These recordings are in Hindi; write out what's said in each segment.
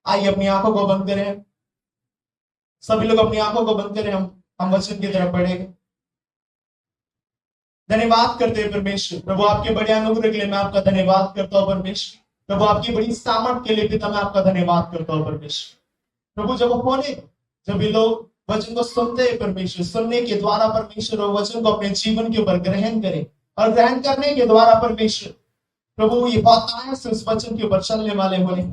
आइए अपनी आंखों को बंद करें, सभी लोग अपनी आंखों को बंद करें, हम वचन की तरफ बढ़ेंगे। धन्यवाद करते हैं परमेश्वर, प्रभु आपके बड़े अनुग्रह के लिए मैं आपका धन्यवाद करता हूँ परमेश्वर। प्रभु आपकी बड़ी सामर्थ के लिए पिता मैं आपका धन्यवाद करता हूँ परमेश्वर। प्रभु जब ये लोग वचन को सुनते हैं परमेश्वर, सुनने के द्वारा परमेश्वर वो वचन को अपने जीवन के ऊपर ग्रहण करें, और ग्रहण करने के द्वारा परमेश्वर प्रभु ये बात आए से उस वचन के ऊपर चलने वाले होने।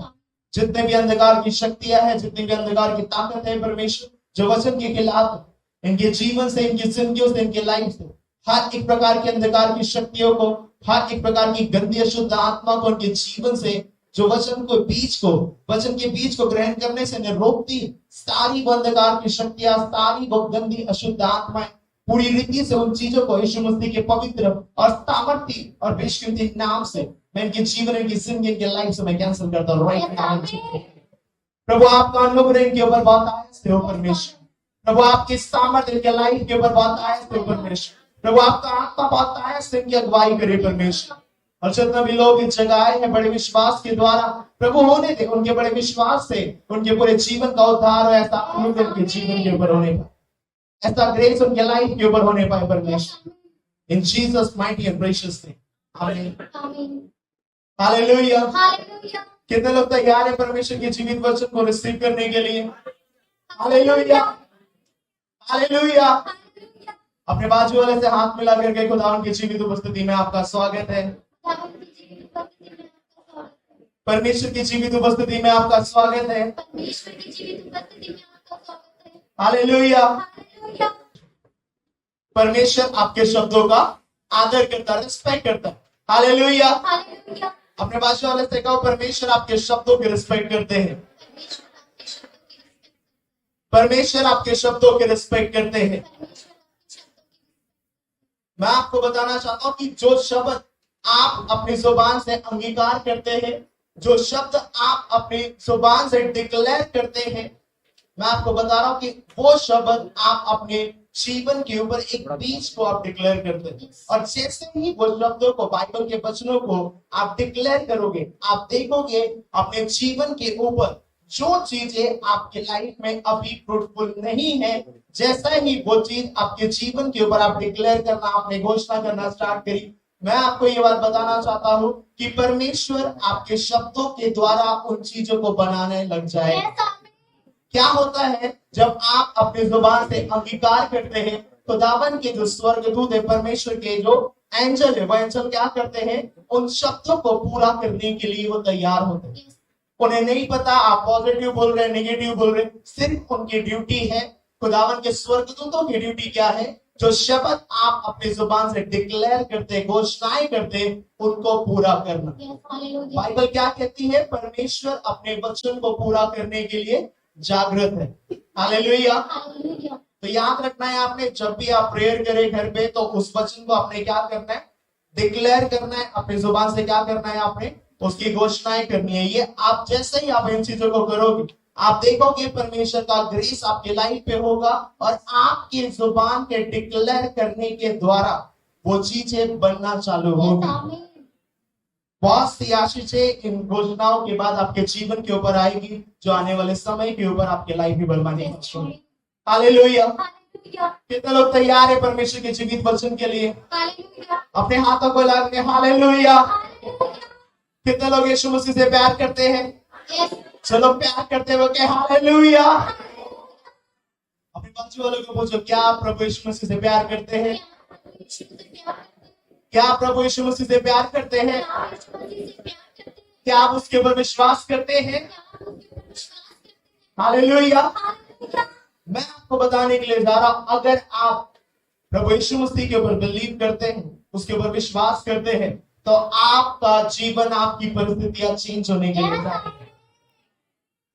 जितने भी अंधकार की शक्तियां हैं, जितनी भी अंधकार की ताकत है परमेश्वर, जो वचन के खिलाफ इनके जीवन से, इनकी जिंदगियों से, इनके लाइफ से हर एक प्रकार की अंधकार की शक्तियों को, हर एक प्रकार की गंदी अशुद्ध आत्मा को उनके जीवन से, जो वचन के बीज को ग्रहण करने से रोकती, सारी अंधकार की शक्तियां, सारी वो गंदी अशुद्ध आत्माएं पूरी रीति से उन चीजों को यीशु मसीह के पवित्र और सामर्थ्य और बेशकीमती नाम से मैं इनके जीवन, इनकी जिंदगी, इनके लाइफ से मैं कैंसिल करता हूँ राइट नाउ। प्रभु आपका अनुग्रह इनके ऊपर बहुत आया से हो परमेश्वर। प्रभु आपकी सामर्थ्य इनके लाइफ के ऊपर बहुत आया से हो परमेश्वर। प्रभु आपका आत्मा बहुत आया से इनकी अगुवाई करे परमेश्वर। और जितना भी लोग इस जगह आए हैं बड़े विश्वास के द्वारा, प्रभु होने दे उनके बड़े विश्वास से उनके पूरे जीवन का उद्धार हो, ऐसा अनुग्रह उनके जीवन के ऊपर होने पाए, ऐसा ग्रेस उनके लाइफ के ऊपर होने पाए परमेश्वर। इन Jesus mighty and precious name, आमीन, हालेलुया। कितने लोग तैयार है परमेश्वर के जीवित वचन को रिसीव करने के लिए? Hallelujah, hallelujah. अपने बाजू वाले से हाथ मिला करके खुदावन की जीवित उपस्थिति में आपका स्वागत है। परमेश्वर की जीवित उपस्थिति में आपका स्वागत है। हालेलुया। परमेश्वर आपके शब्दों का आदर करता है, रिस्पेक्ट करता है। हालेलुया। अपने बाजू वाले से कहो, परमेश्वर आपके शब्दों की रिस्पेक्ट करते हैं। परमेश्वर आपके शब्दों की रिस्पेक्ट करते हैं। मैं आपको बताना चाहता हूं कि जो शब्द आप अपनी जुबान से अंगीकार करते हैं, जो शब्द आप अपनी जुबान से डिक्लेयर करते हैं, मैं आपको बता रहा हूं कि वो शब्द आप अपने जीवन के ऊपर एक बीज को आप डिक्लेयर करते हैं। और जैसे ही वो शब्दों को, बाइबल के वचनों को आप डिक्लेयर करोगे, आप देखोगे अपने जीवन के ऊपर जो चीजें आपके लाइफ में अभी फ्रूटफुल नहीं है, जैसा ही वो चीज आपके जीवन के ऊपर आप डिक्लेयर करना, आपने घोषणा करना स्टार्ट करी, मैं आपको ये बात बताना चाहता हूं कि परमेश्वर आपके शब्दों के द्वारा उन चीजों को बनाने लग जाए। क्या होता है जब आप अपनी जुबान से अंगीकार करते हैं, खुदावन के जो स्वर्गदूत है, परमेश्वर के जो एंजल है, वो एंजल क्या करते हैं? उन शब्दों को पूरा करने के लिए वो तैयार होते हैं। उन्हें नहीं पता आप पॉजिटिव बोल रहे हैं, नेगेटिव बोल रहे हैं, सिर्फ उनकी ड्यूटी है, खुदावन के स्वर्गदूतों की ड्यूटी क्या है? जो शब्द आप अपनी जुबान से डिक्लेयर करते, घोषणाएं करते, उनको पूरा करना। बाइबल क्या कहती है? परमेश्वर अपने वचन को पूरा करने के लिए जागृत है। हालेलुया। तो याद रखना है आपने, जब भी आप प्रेयर करें घर पे, तो उस वचन को आपने क्या करना है? डिक्लेयर करना है। अपनी जुबान से क्या करना है? आपने उसकी घोषणाएं करनी है। ये आप जैसे ही आप इन चीजों को करोगे, आप देखोगे परमेश्वर का ग्रेस आपके लाइफ पे होगा, और आपकी जुबान के डिक्लेयर करने के द्वारा वो चीजें बनना चालू होगी। बहुत सी आशीषें इन घोषणाओं के बाद आपके जीवन के ऊपर आएगी, जो आने वाले समय के ऊपर आपके लाइफ में बनवाने की। हालेलुया। कितने लोग तैयार है परमेश्वर के जीवित वचन के लिए? अपने हाथों को लगा के हालेलुया। कितने लोग यीशु मसीह से प्यार करते हैं? चलो प्यार करते हुए के हालेलुया। अपने बाजू वालों को पूछो, क्या आप प्रभु यीशु मसीह से प्यार करते हैं? क्या आप प्रभु यीशु मसीह से प्यार करते हैं? क्या आप उसके ऊपर विश्वास करते हैं? हालेलुया। मैं आपको बताने के लिए जा रहा हूं, अगर आप प्रभु यीशु मसीह के ऊपर बिलीव करते हैं, उसके ऊपर विश्वास करते हैं, तो आपका जीवन, आपकी परिस्थितियां चेंज होने के लिए जा रही है।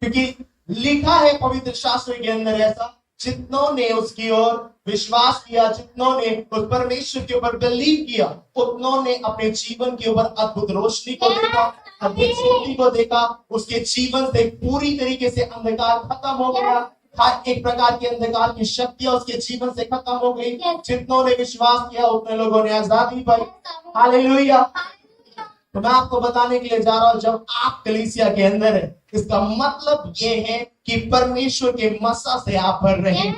क्योंकि लिखा है पवित्र शास्त्र के अंदर ऐसा, जितनों ने उसकी ओर विश्वास किया, जितनों ने उस परमेश्वर के ऊपर बिलीव किया, उतनों ने अपने जीवन के ऊपर अद्भुत रोशनी को देखा, अद्भुत ज्योति को देखा। उसके जीवन से पूरी तरीके से अंधकार खत्म हो गया। हर एक प्रकार की अंधकार की शक्तियां उसके जीवन से खत्म हो गई। जितनों ने विश्वास किया, उतने लोगों ने आजादी पाई। हालेलुया। तो मैं आपको बताने के लिए जा रहा हूं, जब आप कलीसिया के अंदर है, इसका मतलब ये है कि परमेश्वर के मसा से आप भर रहे हैं।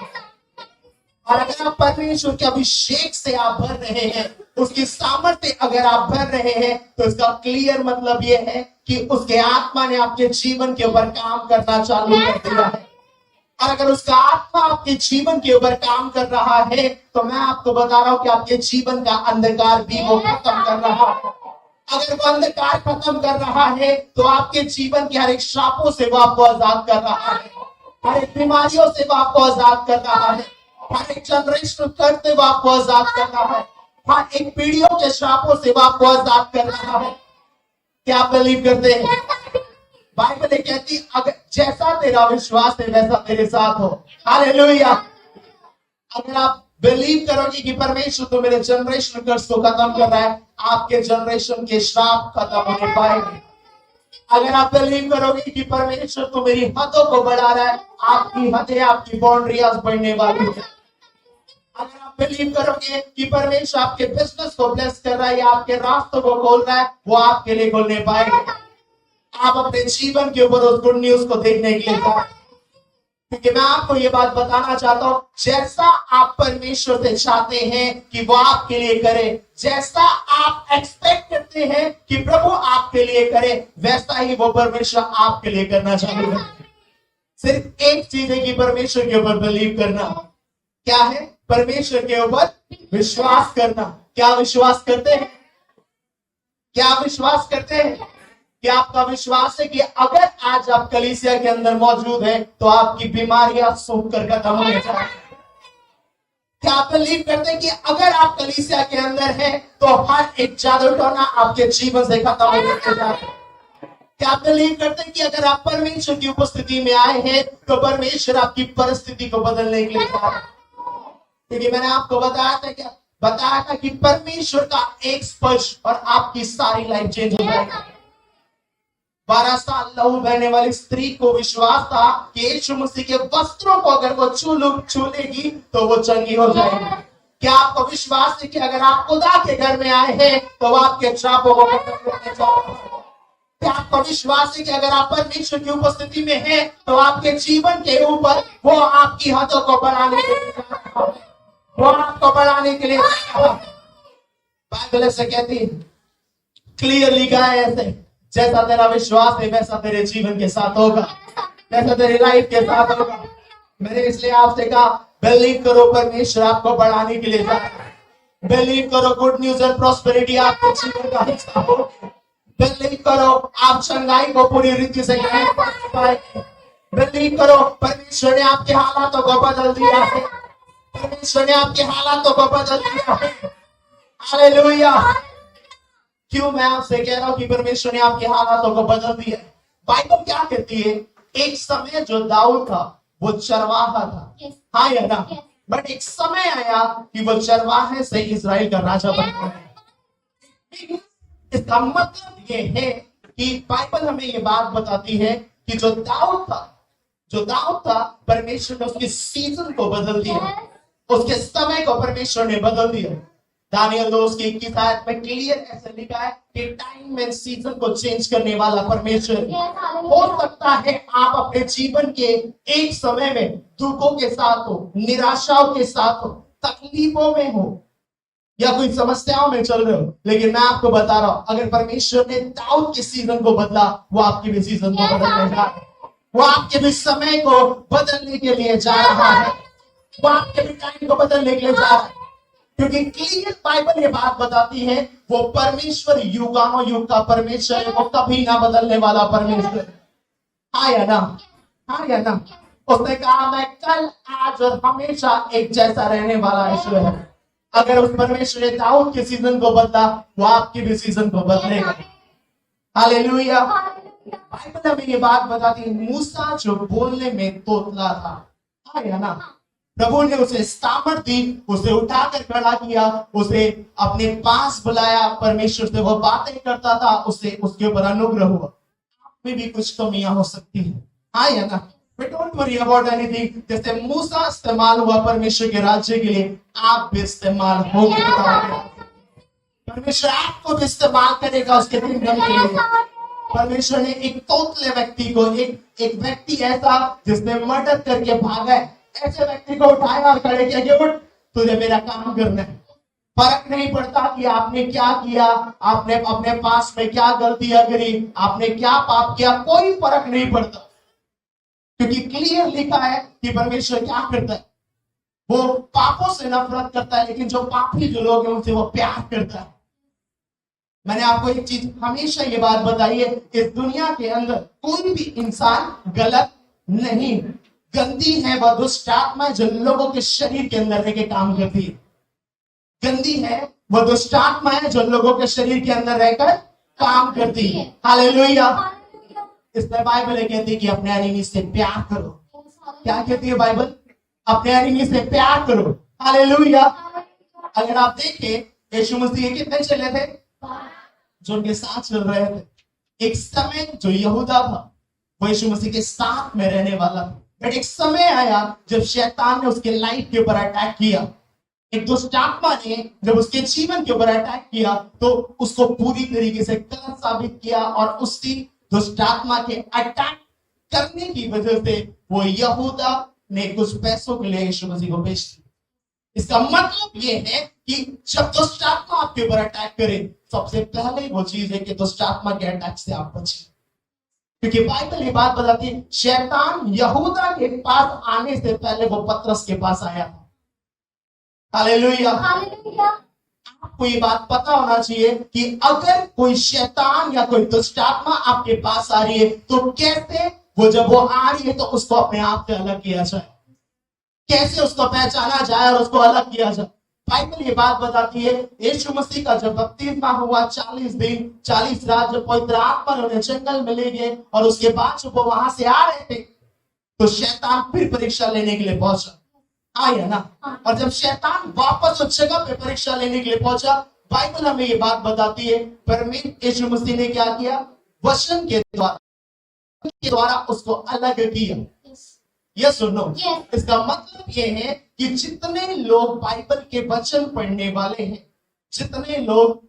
और अगर आप परमेश्वर के अभिषेक से आप भर रहे हैं, उसकी सामर्थ्य अगर आप भर रहे हैं, तो इसका क्लियर मतलब यह है कि उसके आत्मा ने आपके जीवन के ऊपर काम करना चालू कर दिया है। और अगर उसका आत्मा आपके जीवन के ऊपर काम कर रहा है, तो मैं आपको बता रहा हूं कि आपके जीवन का अंधकार भी वो खत्म कर रहा है। अगर वो अंधकार खत्म कर रहा है, तो आपके जीवन के हर एक श्रापों से वो आपको आजाद कर रहा है, हर एक बीमारियों से वो आपको आजाद कर रहा है, हर एक जनरेशन करते वो आपको आजाद कर रहा है, हर एक पीढ़ियों के श्रापों से वो आपको आजाद कर रहा है। क्या आप बिलीव करते हैं? बाइबल कहती अगर जैसा तेरा विश्वास है वैसा तेरे साथ हो। हालेलुया। अगर आप बिलीव करोगे कि परमेश्वर तो मेरे जनरेशन कर्स को खत्म कर रहा है, आपके जनरेशन के श्राप खत्म होने पाएंगे। अगर आप बिलीव करोगे कि परमेश्वर तो मेरी हदों को बढ़ा रहा है, आपकी हदें, आपकी बाउंड्रियाज बढ़ने वाली है। अगर आप बिलीव करोगे कि परमेश्वर आपके बिजनेस को ब्लेस कर रहा है या आपके रास्तों को खोल रहा है, वो आपके लिए खोलने पाएंगे। आप अपने जीवन के ऊपर उस गुड न्यूज को देखने के लिए जाओ, क्योंकि मैं आपको ये बात बताना चाहता हूं, जैसा आप परमेश्वर से चाहते हैं कि वो आपके लिए करे, जैसा आप एक्सपेक्ट करते हैं कि प्रभु आपके लिए करे, वैसा ही वो परमेश्वर आपके लिए करना चालू है। सिर्फ एक चीज है कि परमेश्वर के ऊपर बिलीव करना। क्या है? परमेश्वर के ऊपर विश्वास करना। क्या विश्वास करते हैं? क्या विश्वास करते हैं? क्या आपका विश्वास है कि अगर आज आप कलीसिया के अंदर मौजूद हैं, तो आपकी बीमारियां सूख कर खत्म होने जाए? क्या आप बिलीव करते हैं कि अगर आप कलीसिया के अंदर हैं, तो हर एक जादू टोना आपके जीवन से खत्म होने जाए? क्या आप बिलीव करते हैं कि अगर आप परमेश्वर की उपस्थिति में आए हैं, तो परमेश्वर आपकी परिस्थिति को बदलने के लिए जा रहा है? क्योंकि मैंने आपको बताया था कि परमेश्वर का एक स्पर्श और आपकी सारी लाइफ चेंज हो जाएगी। 12 साल लहू बहने वाली स्त्री को विश्वास था कि यीशु मसीह के वस्त्रों को अगर वो छू लेगी तो वो चंगी हो जाएगी। क्या आपको विश्वास है कि अगर आप खुदा के घर में आए हैं, तो वो आपके श्रापों को खत्म करने जा रहे हैं? क्या आपको विश्वास है कि अगर आप परमेश्वर की उपस्थिति में हैं, तो आपके जीवन के ऊपर वो आपकी हदों को बढ़ाने के लिए जा रहा है, वो आपको बढ़ाने के लिए जा रहा है? बाइबल ऐसे कहती है, क्लियरली कहा है ऐसे, जैसा तेरा विश्वास है वैसा तेरे जीवन के साथ होगा, वैसा तेरी लाइफ के साथ होगा। मैंने इसलिए आपसे कहा, बिलीव करो परमेश्वर आपको बढ़ाने के लिए जा रहा है। बिलीव करो गुड न्यूज और प्रॉस्पेरिटी आपके जीवन का हिस्सा हो। बिलीव करो आप चंगाई को पूरी रीति से ग्रहण कर पाएंगे। बिलीव करो परमेश्वर ने आपके हालातों को बदल दिया है। परमेश्वर ने आपके हालातों को बदल दिया है। हालेलुया। क्यों मैं आपसे कह रहा हूं कि परमेश्वर ने आपके हालातों को बदल दिया? बाइबल क्या कहती है? एक समय जो दाऊद था वो चरवाहा था। हाँ या ना? बट एक समय आया कि वो चरवाहे से इजराइल का राजा बन गया। इसका मतलब ये है कि बाइबल हमें ये बात बताती है कि जो दाऊद था परमेश्वर ने उसके सीजन को बदल दिया, उसके समय को परमेश्वर ने बदल दिया। दानियल 2:21 आयत में क्लियर ऐसे लिखा है कि टाइम एंड सीजन को चेंज करने वाला परमेश्वर। हो सकता है आप अपने जीवन के एक समय में दुखों के साथ हो, निराशाओं के साथ हो, तकलीफों में हो या कोई समस्याओं में चल रहे हो, लेकिन मैं आपको बता रहा हूं, अगर परमेश्वर ने दाऊद के सीजन को बदला, वो आपके भी सीजन को बदलने जा रहा है। वो आपके भी समय को बदलने के लिए जा रहा है। वो आपके भी टाइम को बदलने के लिए जा रहा है। क्योंकि क्लियर बाइबल ये बात बताती है, वो परमेश्वर युगानों युग का परमेश्वर है, वो कभी ना बदलने वाला परमेश्वर। हाँ या ना? हाँ या ना? उसने कहा मैं कल, आज और हमेशा एक जैसा रहने वाला ईश्वर है। अगर उस परमेश्वर ने दाऊद के सीजन को बदला, वो आपके भी सीजन को बदलेगा। हालेलुया। बाइबल हमें ये बात बताती है, मूसा जो बोलने में तोतला था, हाँ या ना, प्रभु ने उसे सामर्थ दी, उसे उठाकर खड़ा किया, उसे अपने पास बुलाया, परमेश्वर से वो बातें करता था, उसे उसके ऊपर अनुग्रह हुआ। आप में भी कुछ कमियां हो सकती हैं, हाँ या ना? But don't worry about anything. जैसे मूसा इस्तेमाल हुआ परमेश्वर के राज्य के लिए, आप भी इस्तेमाल होंगे। परमेश्वर आपको भी इस्तेमाल करेगा उसके किंगडम के लिए। परमेश्वर ने एक तोतले व्यक्ति को, एक व्यक्ति ऐसा जिसने मर्डर करके भागा है, ऐसे व्यक्ति को उठाया और खड़े किया कि उठ, तुझे मेरा काम करना है। फर्क नहीं पड़ता कि आपने क्या किया, आपने अपने पास में क्या गलतियां करी, आपने क्या पाप किया, कोई फर्क नहीं पड़ता, क्योंकि क्लियर लिखा है कि परमेश्वर क्या करता है। वो पापों से नफरत करता है, लेकिन जो पापी जो लोग हैं उनसे वो प्यार करता है। मैंने आपको एक चीज हमेशा ये बात बताई है, इस दुनिया के अंदर कोई भी इंसान गलत नहीं, गंदी है वह दुष्ट आत्मा जो लोगों के शरीर के अंदर रह के काम करती है। गंदी है वह दुष्ट आत्मा है जो लोगों के शरीर के अंदर रहकर काम करती है। हालेलुया। इसलिए बाइबल कहती है कि अपने एनिमी से प्यार करो। क्या कहती है बाइबल? अपने एनिमी से प्यार करो। हालेलुया। अगर आप देखें यीशु मसीह के कितने चेले थे जो उनके साथ चल रहे थे। एक समय जो यहूदा था वो यीशु मसीह के साथ में रहने वाला था, बट एक समय आया जब शैतान ने उसके लाइफ के ऊपर अटैक किया। एक दुष्ट आत्मा ने जब उसके जीवन के ऊपर अटैक किया तो उसको पूरी तरीके से गलत साबित किया, और उसी दुष्ट आत्मा के अटैक करने की वजह से वो यहूदा ने कुछ पैसों के लिए यीशु मसीह को बेच दिया। इसका मतलब ये है कि जब दुष्ट आत्मा आपके ऊपर अटैक करे, सबसे पहले वो चीज है कि दुष्ट आत्मा के अटैक से आप बचें, क्योंकि बाइबल ये बात बताती है शैतान यहूदा के पास आने से पहले वो पतरस के पास आया था। हालेलुया। आपको ये बात पता होना चाहिए कि अगर कोई शैतान या कोई दुष्ट आत्मा आपके पास आ रही है तो कैसे वो जब वो आ रही है तो उसको अपने आप से अलग किया जाए, कैसे उसको पहचाना जाए और उसको अलग किया जाए। बाइबल ये बात बताती है यीशु मसीह का जब बपतिस्मा हुआ 40 दिन 40 रात जब पवित्र आत्मा उन्हें जंगल में ले गए, और उसके बाद जब वो वहां से आ रहे थे तो शैतान फिर परीक्षा लेने के लिए पहुंचा। आया ना। और जब शैतान वापस उस जगह पे परीक्षा लेने के लिए पहुंचा, बाइबल हमें ये बात बताती है परमेश्वर यीशु मसीह ने क्या किया? वचन के द्वारा उसको अलग किया। यस और नो? इसका मतलब ये है कि जितने लोग बाइबल के वचन पढ़ने वाले हैं, जितने लोग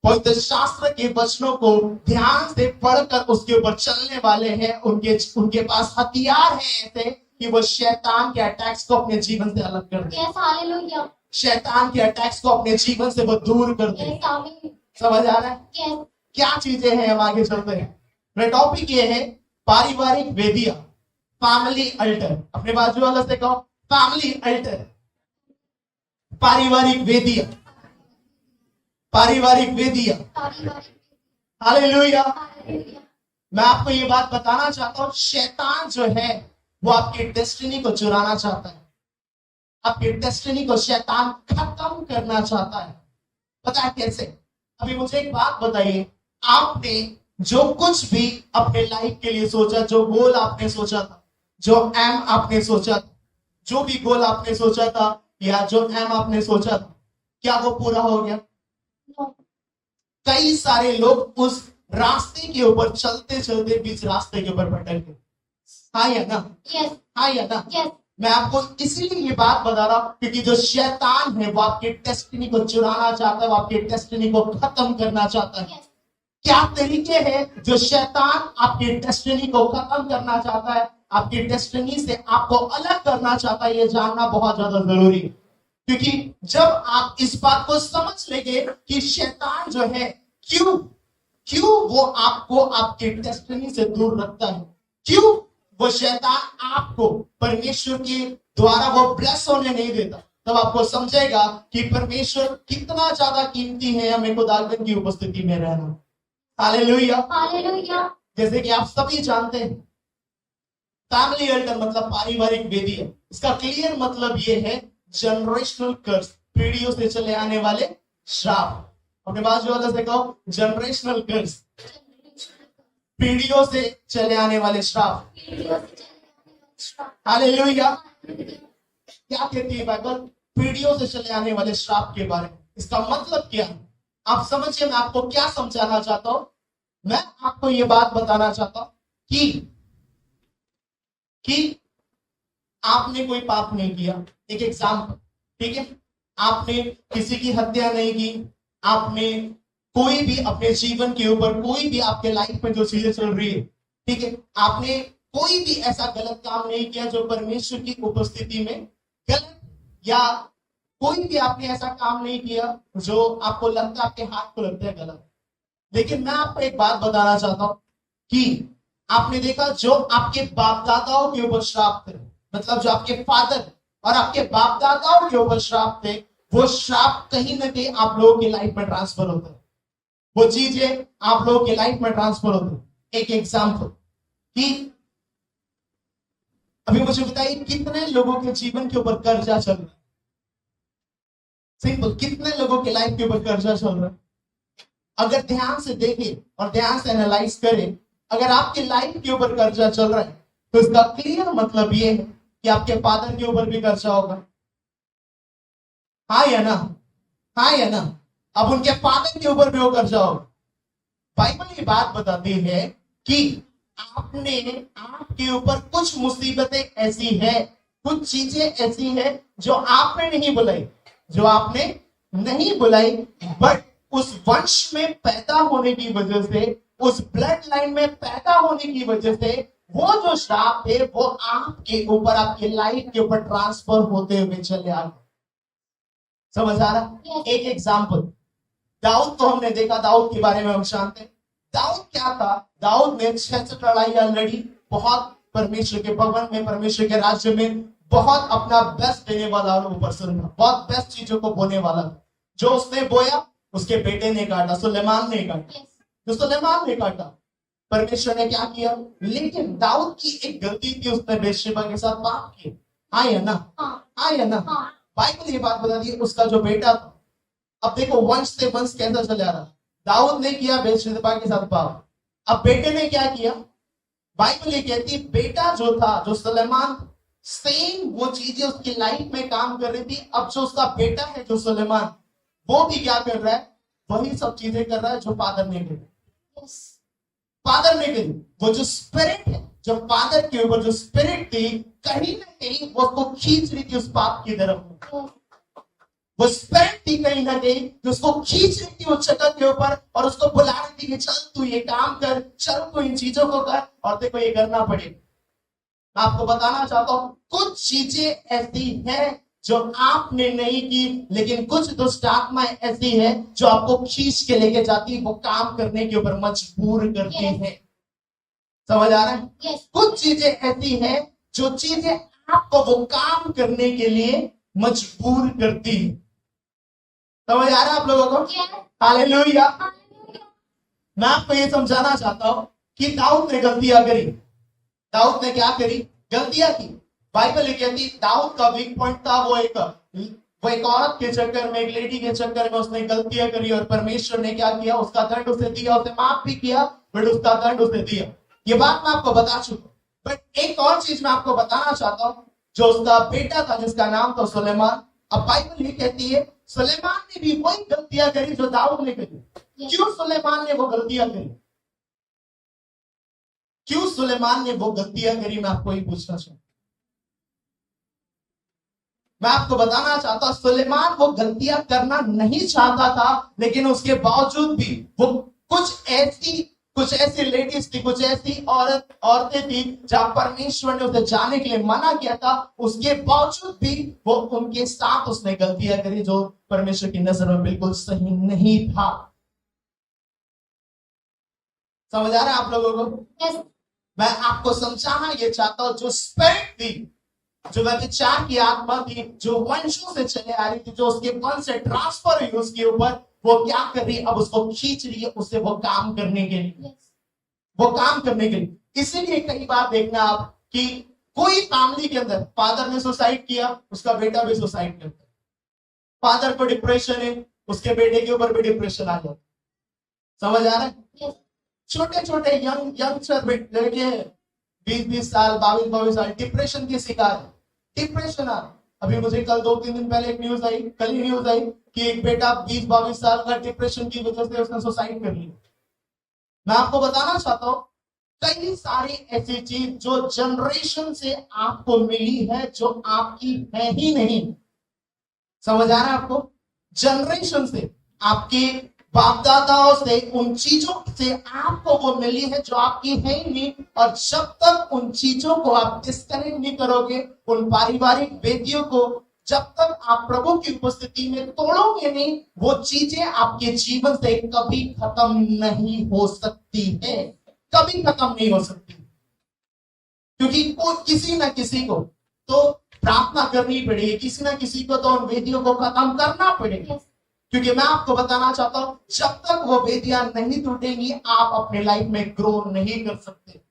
पवित्र शास्त्र के वचनों को ध्यान से पढ़कर उसके ऊपर चलने वाले हैं, उनके पास हथियार है ऐसे कि वो शैतान के अटैक्स को अपने जीवन से अलग कर दे। शैतान के अटैक्स को अपने जीवन से वो दूर कर दे। समझ आ रहा है? क्या चीजें हैं, हम आगे चलते हैं। मेरा टॉपिक ये है पारिवारिक वेदियां, फैमिली अल्टर। अपने बाजू वाला से कहो फैमिली अल्टर। पारिवारिक वेदियां, पारिवारिक वेदियां। हालेलुया। मैं आपको ये बात बताना चाहता हूं, शैतान जो है वो आपकी डेस्टिनी को चुराना चाहता है। आपकी डेस्टिनी को शैतान खत्म करना चाहता है। पता है कैसे? अभी मुझे एक बात बताइए, आपने जो कुछ भी अपने लाइफ के लिए सोचा, जो गोल आपने सोचा था, जो एम आपने सोचा था, जो भी गोल आपने सोचा था या जो एम आपने सोचा था, क्या वो पूरा हो गया? कई सारे लोग उस रास्ते के ऊपर चलते चलते बीच रास्ते के ऊपर भटक गए। हाँ या ना? हाँ या ना? मैं आपको इसीलिए ये बात बता रहा हूं क्योंकि जो शैतान है वो आपके डेस्टिनी को चुराना चाहता है, वो आपके डेस्टिनी को खत्म करना चाहता है। क्या तरीके हैं जो शैतान आपकी डेस्टिनी को खत्म करना चाहता है, आपकी डेस्टिनी से आपको अलग करना चाहता है, ये जानना बहुत ज्यादा जरूरी है। क्योंकि जब आप इस बात को समझ लेंगे कि शैतान जो है क्यों वो आपको आपके डेस्टिनी से दूर रखता है, क्यों वो शैतान आपको परमेश्वर के द्वारा वो ब्लेस होने नहीं देता, तब आपको समझेगा कि परमेश्वर कितना ज्यादा कीमती है हमें खुदावंद की उपस्थिति में रहना। हालेलुया। हालेलुया। जैसे कि आप सभी जानते हैं फैमिली अल्टर मतलब पारिवारिक वेदी है। इसका क्लियर मतलब ये है जनरेशनल कर्स, पीढ़ियों से चले आने वाले श्राप। अपने बाजू वाला से कहो जनरेशनल कर्स, पीढ़ियों से चले आने वाले श्राप। हालेलुया। क्या कहती है बाइबल पीढ़ियों से चले आने वाले श्राप के बारे में? इसका मतलब क्या है आप समझिए। मैं आपको क्या समझाना चाहता हूं? मैं आपको यह बात बताना चाहता हूं कि आपने कोई पाप नहीं किया। एक एग्जाम्पल, ठीक है? आपने किसी की हत्या नहीं की, आपने कोई भी अपने जीवन के ऊपर, कोई भी आपके लाइफ में जो चीजें चल रही है, ठीक है, आपने कोई भी ऐसा गलत काम नहीं किया जो परमेश्वर की उपस्थिति में गलत, या कोई भी आपने ऐसा काम नहीं किया जो आपको लगता, आपके हाथ को लगता है गलत। लेकिन मैं आपको एक बात बताना चाहता हूं कि आपने देखा जो आपके बाप दादाओं के ऊपर श्राप थे, मतलब जो आपके फादर और आपके बाप दादाओं के ऊपर श्राप थे, वो श्राप कहीं ना कहीं आप लोगों की लाइफ में ट्रांसफर होते हैं, वो चीजें आप लोगों की लाइफ में ट्रांसफर होती है। एक एग्जाम्पल कि अभी मुझे बताइए कितने लोगों के जीवन के ऊपर कर्जा चल रहा है, सिंपल, कितने लोगों के लाइफ के ऊपर कर्जा चल रहा है। अगर ध्यान से देखें और ध्यान से एनालाइज करें, अगर आपकी लाइफ के ऊपर कर्जा चल रहा है तो इसका क्लियर मतलब ये है कि आपके फादर के ऊपर भी कर्जा होगा। हाँ या ना, हाँ या ना, अब उनके फादर के ऊपर भी वो कर्जा होगा। बाइबल ये बात बताती है कि आपके ऊपर कुछ मुसीबतें ऐसी है, कुछ चीजें ऐसी है जो आपने नहीं बुलाई, जो आपने नहीं बुलाई, बट उस वंश में पैदा होने की वजह से, उस ब्लड लाइन में पैदा होने की वजह से वो जो श्राप है वो आपके ऊपर, आपकी लाइफ के ऊपर ट्रांसफर होते हुए चले आ गए। समझ आ रहा? एक एग्जाम्पल, दाऊद को हमने देखा, दाऊद के बारे में हम जानते हैं। दाऊद क्या था? दाऊद ने 66 लड़ाइयां लड़ी, बहुत परमेश्वर के भवन में, परमेश्वर के राज्य में बहुत अपना बेस्ट देने वाला पर्सन था, बहुत बेस्ट चीजों को बोने वाला था। जो उसने बोया उसके बेटे ने काटा, सुलेमान ने काटा, जो सुलेमान ने काटा, परमेश्वर ने क्या किया? लेकिन दाऊद की एक गलती थी, उसने बेशेबा के साथ पाप किया। हाँ या ना? हाँ या ना? बाइबल ये बात बताती है उसका जो बेटा था, अब देखो वंश से वंश कैसा चला रहा, दाऊद ने किया बेशेबा के साथ पाप, अब बेटे ने क्या किया? बाइबल ये कहती है बेटा जो था, जो सुलेमान, सेम वो चीजें उसकी लाइफ में काम कर रही थी। अब जो उसका बेटा है जो सुलेमान, वो भी क्या कर रहा है? वही सब चीजें कर रहा है जो फादर ने करी। फादर ने करी, वो जो स्पिरिट है, जो फादर के ऊपर जो स्पिरिट थी, कहीं ना कहीं वो उसको खींच रही थी उस पाप की तरफ। वो स्पिरिट थी कहीं ना कहीं जो उसको खींच रही थी उस जगह के ऊपर, और उसको बुला रही थी कि चल तू ये काम कर, चल तू इन चीजों को कर, और देखो ये करना पड़ेगा। आपको बताना चाहता हूं कुछ चीजें ऐसी है जो आपने नहीं की, लेकिन कुछ दुष्ट आत्माएं ऐसी है जो आपको खींच के लेके जाती है, वो काम करने के ऊपर मजबूर करती है। समझ आ रहा है? कुछ चीजें ऐसी है जो चीजें आपको वो काम करने के लिए मजबूर करती है। समझ आ रहा है आप लोगों को? हालेलुया। मैं आपको ये समझाना चाहता हूं कि दाऊद ने गलतियां करी। दाऊद ने क्या करी? गलतियां की। बाइबल ये कहती दाऊद का वीक पॉइंट था वो एक औरत के चक्कर में, एक लेडी के चक्कर में उसने गलतियां करी, और परमेश्वर ने क्या किया? उसका दंड उसे दिया, उसे माफ भी किया, बट उसका दंड उसे दिया। ये बात मैं आपको बता चुका, बट एक और चीज मैं आपको बताना चाहता हूं, जो उसका बेटा था जिसका नाम था सुलेमान। अब बाइबल ये कहती है सुलेमान ने भी वही गलतियां करी जो दाऊद ने करी। क्यों सुलेमान ने वो गलतियां करी? क्यों सुलेमान ने वो गलतियां करी? मैं आपको ये पूछना चाहता हूं। मैं आपको बताना चाहता हूं सुलेमान वो गलतियां करना नहीं चाहता था, लेकिन उसके बावजूद भी वो कुछ ऐसी लेडीज थी, कुछ ऐसी औरतें थी जहां परमेश्वर ने उसे जाने के लिए मना किया था, उसके बावजूद भी वो उनके साथ उसने गलतियां करी जो परमेश्वर की नजर में बिल्कुल सही नहीं था। समझ आ रहा है आप लोगों को? मैं आपको समझाना ये चाहता हूं जो स्पिरिट थी, जो व्यभिचार की आत्मा थी, जो वंशों से चले आ रही थी, जो उसके वंश से ट्रांसफर हुई उसके ऊपर, वो क्या कर रही है? अब उसको खींच रही है उसे वो काम करने के लिए, वो काम करने के लिए। इसीलिए कई बार देखना आप कि कोई फैमिली के अंदर फादर ने सुसाइड किया, उसका बेटा भी सुसाइड करता है। फादर को डिप्रेशन है, उसके बेटे के ऊपर भी डिप्रेशन आ जाता है। समझ आ रहा है? छोटे छोटे यंगस्टर लड़के 20-20 साल, 22-22 साल डिप्रेशन के शिकार है। डिप्रेशन आ, अभी मुझे कल 2-3 दिन पहले एक न्यूज आई, कल ही न्यूज आई कि एक बेटा 20-22 साल का डिप्रेशन की वजह से उसने सुसाइड कर लिया। मैं आपको बताना चाहता हूं कई सारी ऐसी चीज जो जनरेशन से आपको मिली है, जो आपकी है ही नहीं। समझ आ रहा है आपको? जनरेशन से आपके बाप दादाओं से, उन चीजों से आपको वो मिली है जो आपकी है ही नहीं। और जब तक उन चीजों को आप डिस्कनेक्ट नहीं करोगे, उन पारिवारिक वेदियों को जब तक आप प्रभु की उपस्थिति में तोड़ोगे नहीं, वो चीजें आपके जीवन से कभी खत्म नहीं हो सकती है, कभी खत्म नहीं हो सकती। क्योंकि कोई किसी ना किसी को तो प्रार्थना करनी पड़ेगी, किसी ना किसी को तो उन वेदियों को खत्म करना पड़ेगा। क्योंकि मैं आपको बताना चाहता हूं, जब तक वो वेदियां नहीं टूटेंगी, आप अपने लाइफ में ग्रो नहीं कर सकते,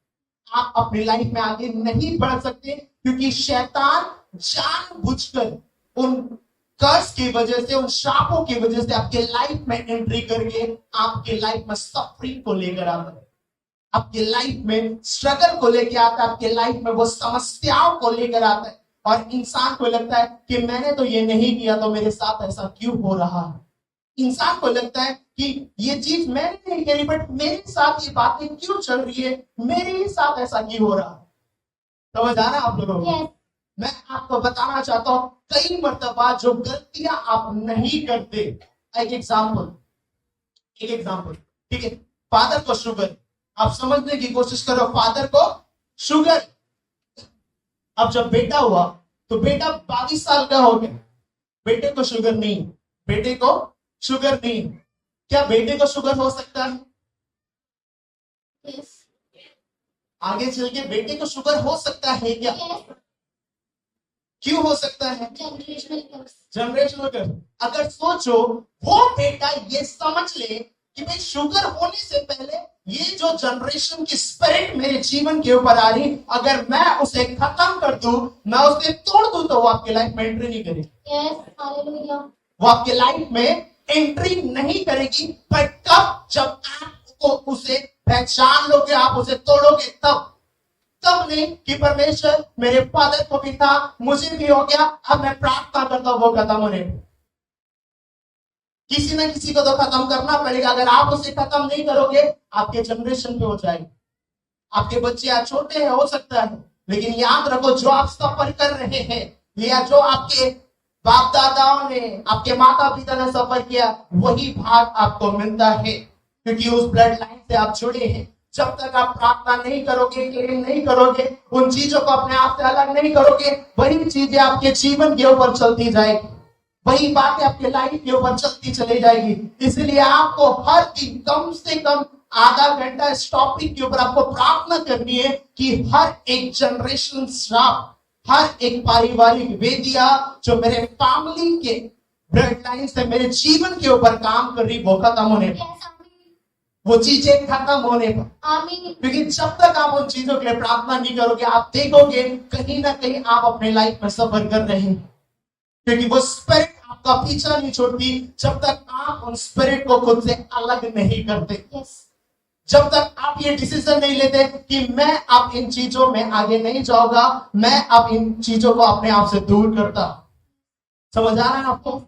आप अपनी लाइफ में आगे नहीं बढ़ सकते। क्योंकि शैतान जानबूझकर उन कर्ज की वजह से, उन शापों की वजह से आपके लाइफ में एंट्री करके आपके लाइफ में सफरिंग को लेकर आता है, आपके लाइफ में स्ट्रगल को लेकर आता है, आपके लाइफ में वो समस्याओं को लेकर आता है। और इंसान को लगता है कि मैंने तो ये नहीं किया, तो मेरे साथ ऐसा क्यों हो रहा है। इंसान को लगता है कि ये चीज मैंने नहीं करी, बट मेरे साथ ये बातें क्यों चल रही है, मेरे ही साथ ऐसा क्यों हो रहा है। समझ आ रहा है आप लोगों को? मैं आपको बताना चाहता हूं, कई मर्तबा जो गलतियां आप नहीं करते। एक एग्जाम्पल, ठीक है, फादर को शुगर, आप समझने की कोशिश करो, फादर को शुगर। अब जब बेटा हुआ तो बेटा 22 साल का हो गया, बेटे को शुगर नहीं, बेटे को शुगर नहीं। क्या बेटे को शुगर हो सकता है? yes. आगे चल के बेटे को शुगर हो सकता है क्या? yes. क्यों हो सकता है? जनरेशनल कर्ज। अगर सोचो, वो बेटा ये समझ ले कि भाई शुगर होने से पहले ये जो जनरेशन की स्पिरिट मेरे जीवन के ऊपर आ रही, अगर मैं उसे खत्म कर दूं, मैं उसे तोड़ दूं, तो वो आपके लाइफ में एंट्री नहीं करेगी। yes, वो आपके लाइफ में एंट्री नहीं करेगी। पर कब? जब आपको उसे पहचान लोगे, आप उसे तोड़ोगे, तब नहीं कि परमेश्वर मेरे फादर को भी था, मुझे भी हो गया, अब मैं प्रार्थना करता हूं वो खत्म होने। किसी ना किसी को तो खत्म करना पड़ेगा। अगर आप उसे खत्म नहीं करोगे, आपके जनरेशन पे हो जाएगी। आपके बच्चे आज छोटे हैं, हो सकता है, लेकिन याद रखो, जो आप सफर कर रहे हैं या जो आपके बाप दादाओं ने, आपके माता पिता ने सफर किया, वही भाग आपको मिलता है, क्योंकि उस ब्लड लाइन से आप जुड़े हैं। जब तक आप प्रार्थना नहीं करोगे, क्लेम नहीं करोगे, उन चीजों को अपने आप से अलग नहीं करोगे, वही चीजें आपके जीवन के ऊपर चलती जाएगी, वही बातें आपके लाइफ के ऊपर चलती चली जाएगी। इसलिए आपको हर दिन कम से कम आधा घंटा इस टॉपिक के ऊपर आपको प्रार्थना करनी है कि हर एक जनरेशन श्राप, हर एक पारिवारिक वेदिया जो मेरे फैमिली के ब्लड लाइन से मेरे जीवन के ऊपर काम कर रही, वो खत्म होने पर, वो चीजें खत्म होने पर। क्योंकि जब तक आप उन चीजों के लिए प्रार्थना नहीं करोगे, आप देखोगे कहीं ना कहीं आप अपने लाइफ में सफर कर रहे हैं, क्योंकि वो स्पिरिट आपका पीछा नहीं छोड़ती जब तक आप उन स्पिरिट को खुद से अलग नहीं करते। जब तक आप ये डिसीजन नहीं लेते कि मैं अब इन चीजों में आगे नहीं जाऊंगा, मैं अब इन चीजों को अपने आप से दूर करता। समझ आ रहा है आपको?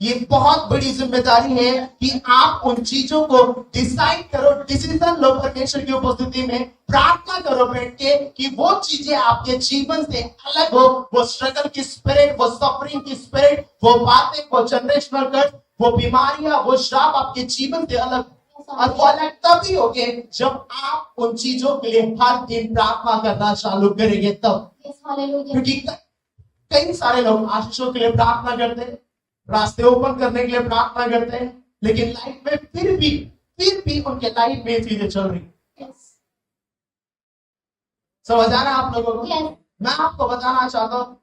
ये बहुत बड़ी जिम्मेदारी है कि आप उन चीजों को डिसाइड करो, डिसीजन लो परमेश्वर की उपस्थिति में, प्रार्थना करो बैठ के कि वो चीजें आपके जीवन से अलग हो। वो स्ट्रगल की स्पिरिट, वो सफरिंग की स्पिरिट, वो बातें, वो जनरेशनल कर्ज, वो बीमारियां, वो श्राप आपके जीवन से अलग। और वो अलग तभी होंगे जब आप उन चीजों के लिए हर दिन प्रार्थना करना चालू करेंगे, तब। क्योंकि कई सारे लोग आशीषों के लिए प्रार्थना करते हैं, रास्ते ओपन करने के लिए प्रार्थना करते हैं, लेकिन लाइफ में फिर भी उनके लाइफ में चीजें चल रही। समझ आ रहा है आप लोगों को? मैं आपको बताना चाहता हूं,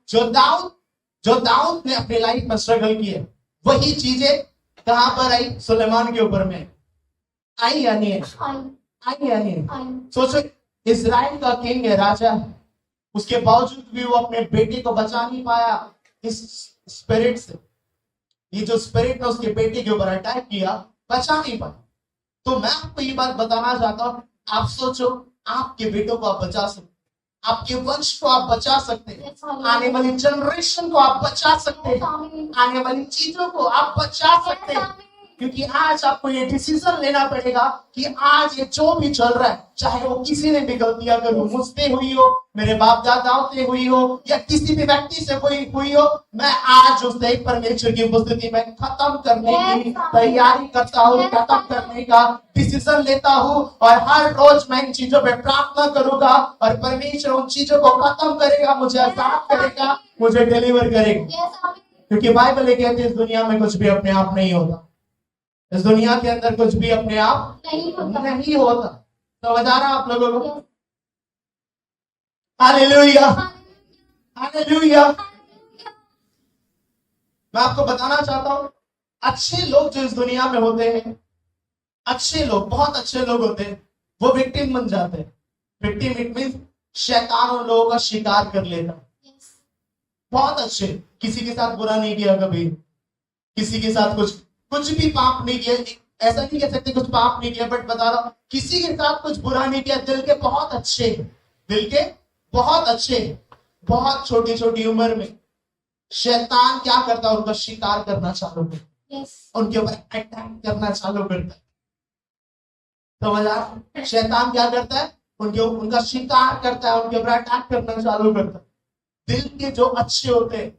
जो दाऊद ने अपनी लाइफ में स्ट्रगल किए, वही चीजें कहां पर आई? सुलेमान के ऊपर में आई या नहीं? आई या नहीं? सोचो, इजराइल का किंग है, राजा, उसके बावजूद भी वो अपने बेटे को बचा नहीं पाया इस स्पिरिट से। ये जो स्पिरिट ने उसके बेटे के ऊपर अटैक किया, बचा नहीं पाया। तो मैं आपको ये बात बताना चाहता हूं, आप सोचो, आपके बेटों को आप बचा सकते, आपके वंश को आप बचा सकते हैं, आने वाली जनरेशन को आप बचा सकते हैं, आने वाली चीजों को आप बचा सकते हैं। क्योंकि आज आपको ये डिसीजन लेना पड़ेगा कि आज ये जो भी चल रहा है, चाहे वो किसी ने भी गलतियां करी हो, मुझसे हुई हो, मेरे बाप दादाओं से हुई हो, या किसी भी व्यक्ति से हुई हो, मैं आज उसे परमेश्वर की उपस्थिति में खत्म करने की तैयारी करता हूँ, खत्म करने का डिसीजन लेता हूँ। और हर रोज मैं इन चीजों पे प्रार्थना करूंगा और परमेश्वर उन चीजों को खत्म करेगा, मुझे आजाद करेगा, मुझे डिलीवर करेगा। क्योंकि बाइबल ये कहती है इस दुनिया में कुछ भी अपने आप नहीं होता, इस दुनिया के अंदर कुछ भी अपने आप नहीं होता। समझ आ रहा आप लोगों को? Hallelujah, hallelujah. मैं आपको बताना चाहता हूं, अच्छे लोग जो इस दुनिया में होते हैं, अच्छे लोग, बहुत अच्छे लोग होते हैं, वो विक्टिम बन जाते हैं। विक्टिम इट मींस शैतान उन लोगों का शिकार कर लेता। बहुत अच्छे, किसी के साथ बुरा नहीं किया कभी, किसी के साथ कुछ भी पाप नहीं किया, ऐसा नहीं कह सकते कुछ पाप नहीं किया, बट बता रहा हूं किसी के साथ कुछ बुरा नहीं किया, दिल के बहुत अच्छे, दिल के बहुत अच्छे, बहुत छोटी छोटी उम्र में शैतान क्या करता है, उनका शिकार करना चालू करता है, उनके ऊपर अटैक करना चालू करता है। तो शैतान क्या करता है, उनका शिकार करता है, उनके ऊपर अटैक करना चालू करता है। दिल के जो अच्छे होते हैं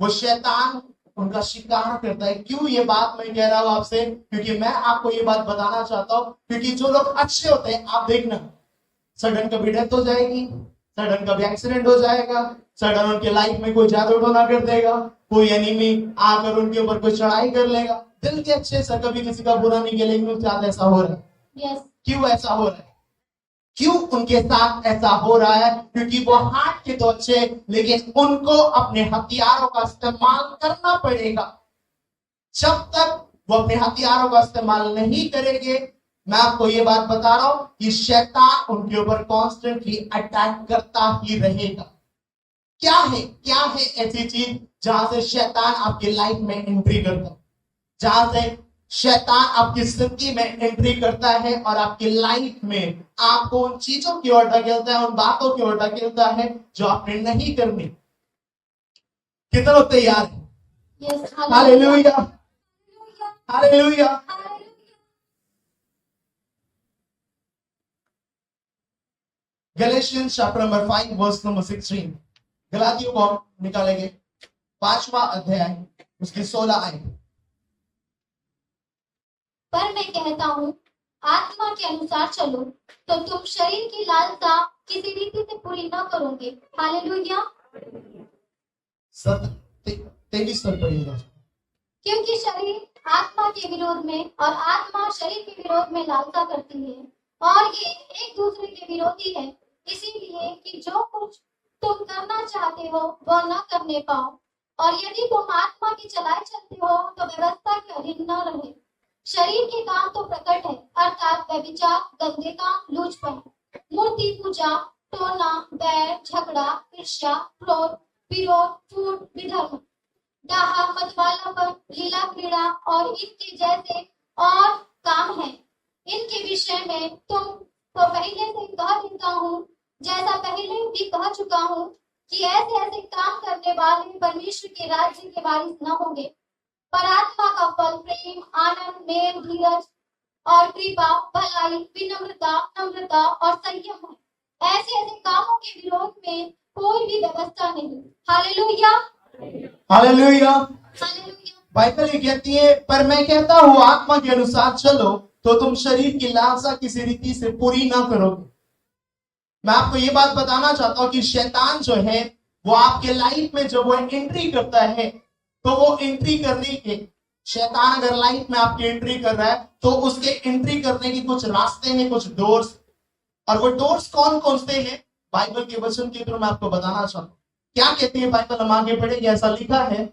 वो शैतान उनका शिकार करता है। क्यों ये बात मैं कह रहा हूं आपसे? क्योंकि मैं आपको ये बात बताना चाहता हूं, क्योंकि जो लोग अच्छे होते हैं, आप देखना, सडन कभी डेथ हो जाएगी, सडन कभी एक्सीडेंट हो जाएगा, सडन उनके लाइफ में कोई जादू टोना कर देगा, कोई एनिमी आकर उनके ऊपर कोई चढ़ाई कर लेगा। दिल के अच्छे से कभी किसी का बुरा नहीं किया, लेकिन उनके साथ ऐसा हो रहा है। क्यों ऐसा हो रहा है? क्यों उनके साथ ऐसा हो रहा है? क्योंकि वो हाथ के तो अच्छे, लेकिन उनको अपने हथियारों का इस्तेमाल करना पड़ेगा। जब तक वो अपने हथियारों का इस्तेमाल नहीं करेंगे, मैं आपको ये बात बता रहा हूं कि शैतान उनके ऊपर कॉन्स्टेंटली अटैक करता ही रहेगा। क्या है ऐसी चीज जहां से शैतान आपकी लाइफ में एंट्री करता है, जहां से शैतान आपकी जिंदगी में एंट्री करता है और आपकी लाइफ में आपको उन चीजों की ओर ढकेलता है, उन बातों की ओर ढकेलता है जो आपने नहीं करनी। कितने लोग तैयार हैं? Hallelujah, hallelujah. Galatians chapter number 5 verse number 16, गलातियों को निकालेंगे 5वां अध्याय उसकी 16 आयत। पर मैं कहता हूँ, आत्मा के अनुसार चलो तो तुम शरीर की लालसा किसी रीति से पूरी न करोगे। हालेलुया। 23 तक पढ़िएगा। क्योंकि शरीर आत्मा के विरोध में और आत्मा शरीर के विरोध में लालसा करती है, और ये एक दूसरे के विरोधी है, इसीलिए कि जो कुछ तुम करना चाहते हो वह न करने पाओ। और यदि तुम आत्मा की चलाए चलते हो तो व्यवस्था के अधीन न रहे। शरीर के काम तो प्रकट है, अर्थात व्यभिचार, गंदे काम, लूचपन, मूर्ति पूजा, टोना, बैर, झगड़ा, ईर्ष्या, क्रोध, विरोध, फूट, विधर्म, डाहा, मतवालापन, लीला क्रीड़ा और इनके जैसे और काम हैं। इनके विषय में तुमको पहले से कह देता हूँ, जैसा पहले भी कह चुका हूँ, कि ऐसे ऐसे काम करने वाले परमेश्वर के राज्य के वारिस न होंगे। पर आत्मा का फल प्रेम, आनंद, मेल, धीरज और कृपा, भलाई, विनम्रता, नम्रता और संयम है। ऐसे ऐसे कामों के विरोध में कोई भी व्यवस्था नहीं। Hallelujah, hallelujah. हालेलुया। बाइबल ये कहती है, पर मैं कहता हूँ आत्मा के अनुसार चलो तो तुम शरीर की लालसा किसी रीति से पूरी ना करोगे। मैं आपको ये बात बताना चाहता हूँ कि शैतान जो है वो आपके लाइफ में जब वो एंट्री करता है, तो वो एंट्री करने के, शैतान अगर लाइफ में आपकी एंट्री कर रहा है तो उसके एंट्री करने के कुछ रास्ते हैं, कुछ डोर्स। और वो डोर्स कौन कौन से हैं, बाइबल के वचन के थ्रू मैं आपको बताना चाहता हूँ। क्या कहती है बाइबल, हम आगे बढ़ेंगे। ऐसा लिखा है,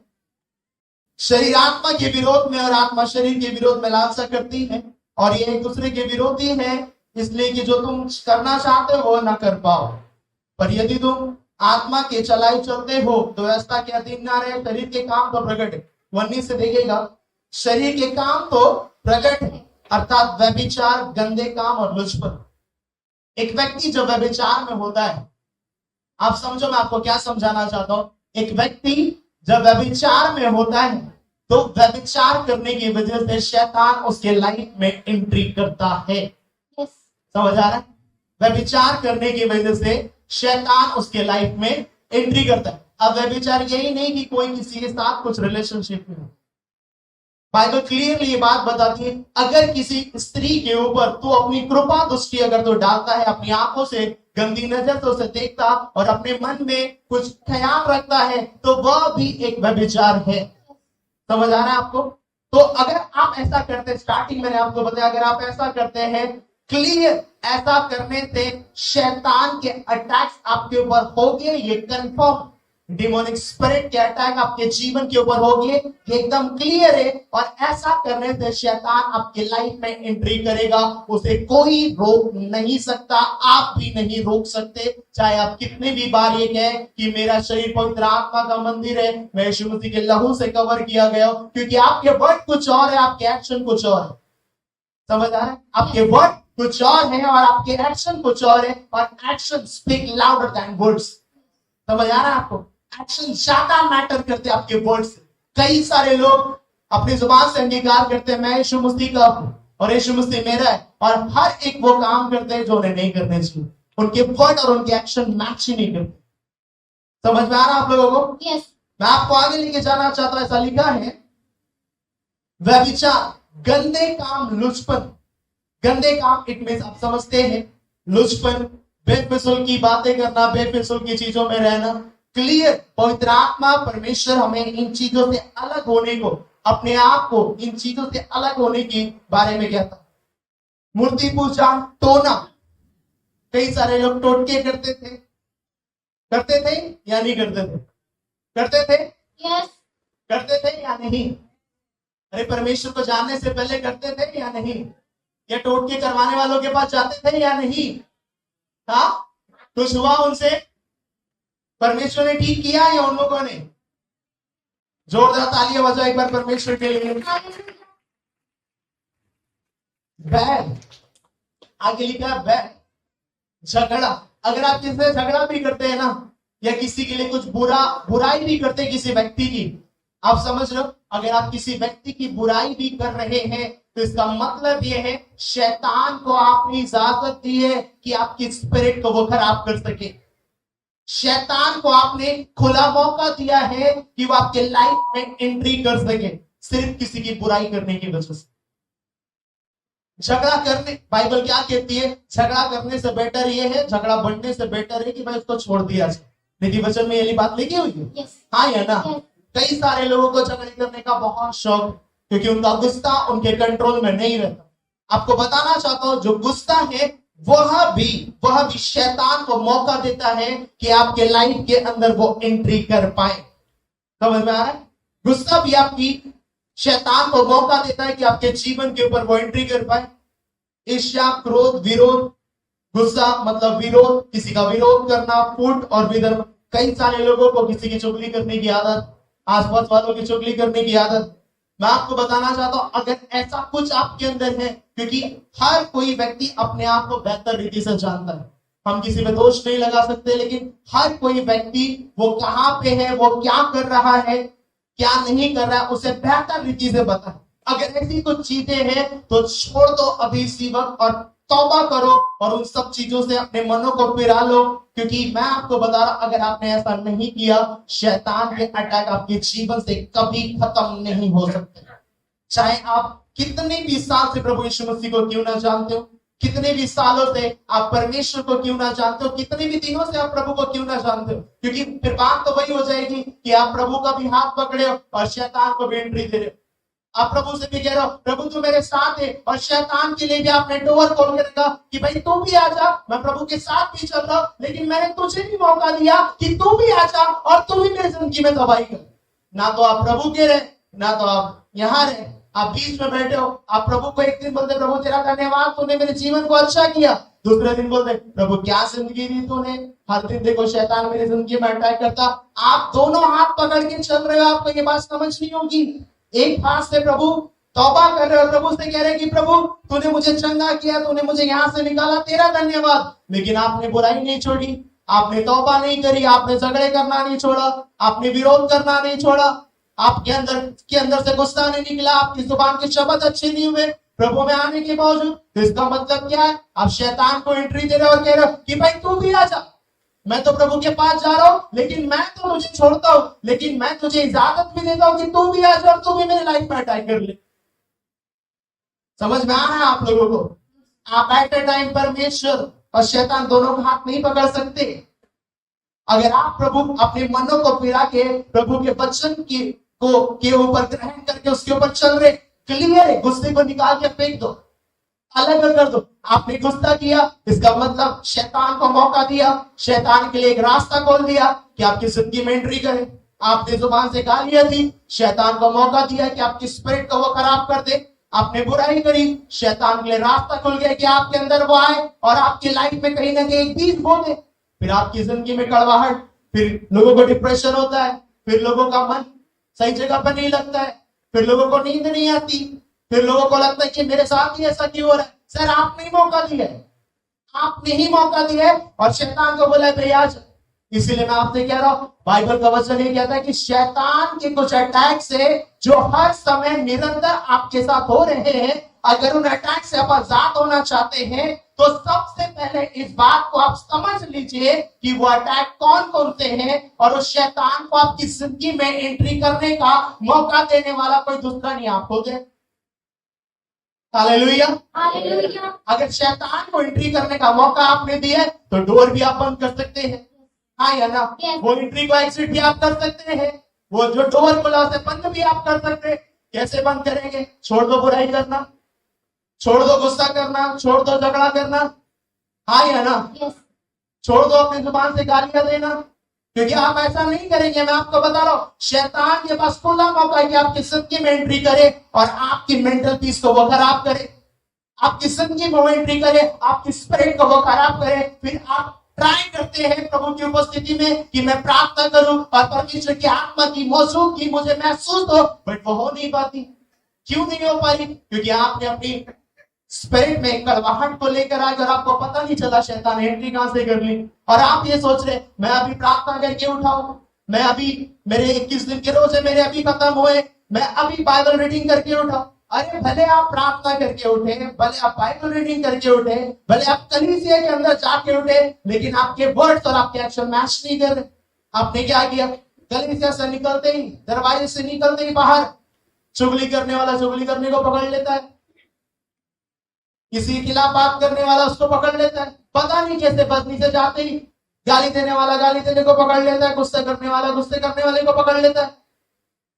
शरीर आत्मा के विरोध में और आत्मा शरीर के विरोध में लालसा करती है, और ये एक दूसरे के विरोधी है, इसलिए कि जो तुम करना चाहते हो वो ना कर पाओ। पर यदि तुम आत्मा के चलाई चलते हो तो व्यवस्था के अधीन ना रहे। शरीर के काम तो प्रकट है, 19 से देखिएगा, शरीर के काम तो प्रकट है, अर्थात व्यभिचार, गंदे काम और लुचपन। एक व्यक्ति जब व्यभिचार में होता है, आप समझो मैं आपको क्या समझाना चाहता हूं। एक व्यक्ति जब व्यभिचार में होता है तो व्यभिचार करने की वजह से शैतान उसके लाइफ में एंट्री करता है। यस, समझ आ रहा है? व्यभिचार करने की वजह से शैतान उसके लाइफ में एंट्री करता है। अब व्यभिचार यही नहीं कि कोई किसी के साथ कुछ रिलेशनशिप में हो। बाइबल क्लियरली ये बात बताती है, अगर किसी स्त्री के ऊपर तू अपनी कृपा दृष्टि अगर तू डालता है, अपनी आंखों से गंदी नजर से उसे देखता और अपने मन में कुछ ख्याल रखता है, तो वह भी एक व्यभिचार है। समझ आ रहा है आपको? तो अगर आप ऐसा करते, स्टार्टिंग मैंने आपको बताया, अगर आप ऐसा करते हैं, क्लियर, ऐसा करने से शैतान के अटैक्स आपके ऊपर होंगे, ये कंफर्म। डिमोनिक स्पिरिट के अटैक आपके जीवन के ऊपर होंगे, ये एकदम क्लियर है। और ऐसा करने से शैतान आपके लाइफ में एंट्री करेगा, उसे कोई रोक नहीं सकता, आप भी नहीं रोक सकते। चाहे आप कितने भी बार ये कहें कि मेरा शरीर पवित्र आत्मा का मंदिर है, मैं यीशु मसीह के लहू से कवर किया गया हूं, क्योंकि आपके वर्ड कुछ और है, आपके एक्शन कुछ और है। समझ आ रहा है? आपके वर्ड कुछ और है और आपके एक्शन कुछ और है, और action speak louder than words. समझ आ रहा है आपको? एक्शन ज्यादा मैटर करते हैं आपके वर्ड से। कई सारे लोग अपनी जुबान से अंगीकार करते हैं, मैं यीशु मसीह का हूं और यीशु मसीह मेरा है, और हर एक वो काम करते हैं जो उन्हें नहीं करने चाहिए। उनके वर्ड और उनके एक्शन मैच ही नहीं करते। समझ में आ रहा है आप लोगों को? यस, मैं आपको आगे लेके जाना चाहता हूं। ऐसा लिखा है, व्यभिचार, गंदे काम, लुचपन। गंदे काम इट मींस आप समझते हैं, लुचपन, बेफिजूल की बातें करना, बेफिजूल की चीजों में रहना। क्लियर, पवित्र आत्मा परमेश्वर हमें इन चीजों से अलग होने को, अपने आप को इन चीजों से अलग होने के बारे में कहता। मूर्ति पूजा, टोना। कई सारे लोग टोटके करते थे या नहीं करते थे? करते थे, यस, करते थे या नहीं? अरे परमेश्वर को जानने से पहले करते थे या नहीं? या टोटके करवाने वालों के पास जाते थे या नहीं? हाँ, कुछ हुआ उनसे? परमेश्वर ने ठीक किया या उन लोगों ने? जोरदार तालियां बजाओ एक बार परमेश्वर के लिए। बैड, आगे लिखा है बैड, झगड़ा। अगर आप किसी से झगड़ा भी करते हैं ना, या किसी के लिए कुछ बुराई भी करते हैं किसी व्यक्ति की, आप समझ लो, अगर आप किसी व्यक्ति की बुराई भी कर रहे हैं, तो इसका मतलब यह है शैतान को आपने इजाजत दी है कि आपकी स्पिरिट को वो खराब कर सके। शैतान को आपने खुला मौका दिया है कि वो आपके लाइफ में एंट्री कर सके, सिर्फ किसी की बुराई करने की वजह से। झगड़ा करने, बाइबल क्या कहती है? झगड़ा करने से बेटर ये है, झगड़ा बढ़ने से बेटर है कि भाई उसको छोड़ दिया जाए। नीति वचन में ये बात लिखी हुई है, यस, हाँ या ना? कई सारे लोगों को झगड़े करने का बहुत शौक, क्योंकि उनका गुस्सा उनके कंट्रोल में नहीं रहता। आपको बताना चाहता हूं, जो गुस्सा है वह भी शैतान को मौका देता है कि आपके लाइफ के अंदर वो एंट्री कर पाए। समझ में आ रहा है? गुस्सा भी आपकी शैतान को मौका देता है कि आपके जीवन के ऊपर वो एंट्री कर पाए। ईर्ष्या, क्रोध, विरोध। गुस्सा मतलब विरोध, किसी का विरोध करना, फूट और विधर्म। कई सारे लोगों को किसी की चुगली करने की आदत, आसपास वालों की चुगली करने की आदत। मैं आपको बताना चाहता हूं, अगर ऐसा कुछ आपके अंदर है, क्योंकि हर कोई व्यक्ति अपने आप को बेहतर रीति से जानता है, हम किसी पे दोष नहीं लगा सकते, लेकिन हर कोई व्यक्ति वो कहां पे है, वो क्या कर रहा है, क्या नहीं कर रहा है, उसे बेहतर रीति से पता है। अगर ऐसी कुछ चीजें हैं तो छोड़ दो अभी इसी वक्त और तौबा करो और उन सब चीजों से अपने मनों को फिरा लो, क्योंकि मैं आपको बता रहा, अगर आपने ऐसा नहीं किया, शैतान के अटैक आपके जीवन से कभी खत्म नहीं हो सकते। चाहे आप कितने भी साल से प्रभु यीशु मसीह को क्यों ना जानते हो, कितने भी सालों से आप परमेश्वर को क्यों ना जानते हो, कितने भी दिनों से आप प्रभु को क्यों ना जानते हो, क्योंकि फिर बात तो वही हो जाएगी कि आप प्रभु का भी हाथ पकड़े हो और शैतान को भी एंट्री दे रहे हो। आप प्रभु से भी कह रहे हो, प्रभु तू मेरे साथ है, और शैतान के लिए भी आपने डोर खोल के रखा कि भाई तू भी आ जा, मैं प्रभु के साथ भी चल रहा हूं, लेकिन मैंने तुझे भी मौका दिया कि तू भी आ जा और तू भी मेरी जिंदगी में तबाही कर। ना तो आप प्रभु के रहे, ना तो आप यहाँ रहे, आप बीच में बैठे हो। आप प्रभु को एक दिन बोलते प्रभु तेरा धन्यवाद, तूने मेरे जीवन को अच्छा किया, दूसरे दिन बोलते प्रभु क्या जिंदगी दी तूने, हर दिन देखो शैतान मेरी जिंदगी में अटैक करता। आप दोनों हाथ पकड़ के चल रहे हो, आपको ये बात समझनी होगी। एक हाथ से प्रभु तौबा कर रहे हो, प्रभु से कह रहे कि प्रभु तूने मुझे चंगा किया, तूने मुझे यहाँ से निकाला, तेरा धन्यवाद, लेकिन आपने बुराई नहीं छोड़ी, आपने तौबा नहीं करी, आपने झगड़े करना नहीं छोड़ा, आपने विरोध करना नहीं छोड़ा। आपके अंदर से गुस्सा नहीं निकला, आपकी जुबान के शब्द अच्छे नहीं हुए प्रभु में आने के बावजूद, तो इसका मतलब क्या है? आप शैतान को एंट्री दे रहे हो और कह रहे हो कि भाई तू भी आ जा, मैं तो प्रभु के पास जा रहा हूं, लेकिन मैं तो तुझे छोड़ता हूं, लेकिन मैं तुझे इजाजत भी देता हूं कि तू भी आ जा और तू भी मेरी लाइफ में अटैक कर ले। समझ में आ रहा है आप लोगों को? आप एट ए टाइम परमेश्वर और शैतान दोनों का हाथ नहीं पकड़ सकते। अगर आप प्रभु अपने मनों को फिरा के प्रभु के वचन के ऊपर ग्रहण करके उसके ऊपर चल रहे, क्लियर है, गुस्से को निकाल के फेंक दो, अलग कर दो। आपने गुस्सा किया, इसका मतलब शैतान को मौका दिया, शैतान के लिए एक रास्ता खोल दिया कि आपकी जिंदगी में एंट्री करे। आपने जुबान से गालियां दी, शैतान को मौका दिया कि आपकी स्पिरिट को वो खराब कर दे। आपने बुराई करी, शैतान के लिए रास्ता खुल गया कि आपके अंदर वो आए और आपकी लाइफ में कहीं ना कहीं एक बीज बो दे। फिर आपकी जिंदगी में कड़वाहट, फिर लोगों को डिप्रेशन होता है, फिर लोगों का मन सही जगह पर नहीं लगता है, फिर लोगों को नींद नहीं आती, फिर लोगों को लगता है कि मेरे साथ ही ऐसा क्यों हो रहा है। सर आपने ही मौका दिया है, आपने ही मौका दिया है और शैतान को बोला है भैया। इसीलिए मैं आपसे कह रहा हूं, बाइबल का वचन ये कहता है कि शैतान के कुछ अटैक से जो हर समय निरंतर आपके साथ हो रहे हैं, अगर उन अटैक से आप आजाद होना चाहते हैं तो सबसे पहले इस बात को आप समझ लीजिए कि वो अटैक कौन कौन से हैं और उस शैतान को आपकी जिंदगी में एंट्री करने का मौका देने वाला कोई दूसरा नहीं, आप हो गए। हालेलुया। हालेलुया। अगर शैतान को एंट्री करने का मौका आपने दिया है तो डोर भी आप बंद कर सकते हैं, हाँ या ना? Yes. वो एंट्री को एग्जिट भी आप कर सकते हैं, वो जो डोर खुला है बंद भी आप कर सकते हैं। कैसे बंद करेंगे? छोड़ दो बुराई करना, छोड़ दो गुस्सा करना, छोड़ दो झगड़ा करना, हाँ या ना? Yes. छोड़ दो अपनी जुबान से गालियां देना, क्योंकि आप ऐसा नहीं करेंगे। मैं आपको बता रहा हूं, शैतान के पास खुला मौका है कि आपकी जिंदगी में एंट्री करे और आपकी मेंटल पीस को वो खराब करे, आपकी जिंदगी में वो एंट्री करे, आपकी स्पिरिट को वो खराब करे। फिर आप ट्राई करते हैं प्रभु की उपस्थिति में कि मैं प्रार्थना करूं और परमेश्वर की आत्मा की मौजूदगी मुझे महसूस हो, बट वो हो नहीं पाती। क्यों नहीं हो पाई? क्योंकि आपने अपनी स्पिरिट में कड़वाहट को लेकर आए और आपको पता नहीं चला शैतान एंट्री कहां से कर ली। और आप ये सोच रहे मैं अभी प्रार्थना करके उठाऊं, मैं अभी मेरे 21 दिन के रोजे मेरे अभी खत्म हुए, मैं अभी बाइबल रीडिंग करके उठाऊं। अरे भले आप प्रार्थना करके उठे, भले आप बाइबल रीडिंग करके उठे, भले आप कलीसिया के अंदर जाके उठे, लेकिन आपके वर्ड्स और आपके एक्शन मैच नहीं कर रहे। आपने क्या किया? कलीसिया से निकलते ही, दरवाजे से निकलते ही बाहर चुगली करने वाला चुगली करने को पकड़ लेता है, किसी के खिलाफ बात करने वाला उसको पकड़ लेता है, पता नहीं कैसे बदनी से जाते ही गाली देने वाला गाली देने को पकड़ लेता है, गुस्से करने वाला गुस्से करने वाले को पकड़ लेता है।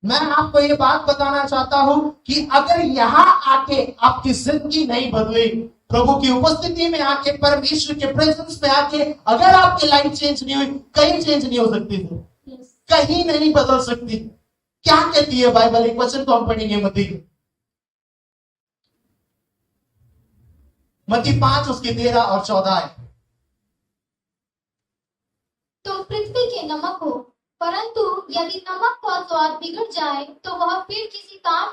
मैं आपको ये बात बताना चाहता हूं कि अगर यहां आके आपकी जिंदगी नहीं बदली, प्रभु की उपस्थिति में आके, परमेश्वर के प्रेजेंस में आके अगर आपकी लाइफ चेंज नहीं हुई, कहीं चेंज नहीं हो सकती थी, Yes. कहीं नहीं बदल सकती। क्या कहती है बाइबल? एक वचन को हम पढ़ेंगे, मत्ती 5 उसकी 13 और 14 है। तो पृथ्वी के नमक हो, परंतु यदि नमक का स्वाद बिगड़ जाए तो वह फिर किसी काम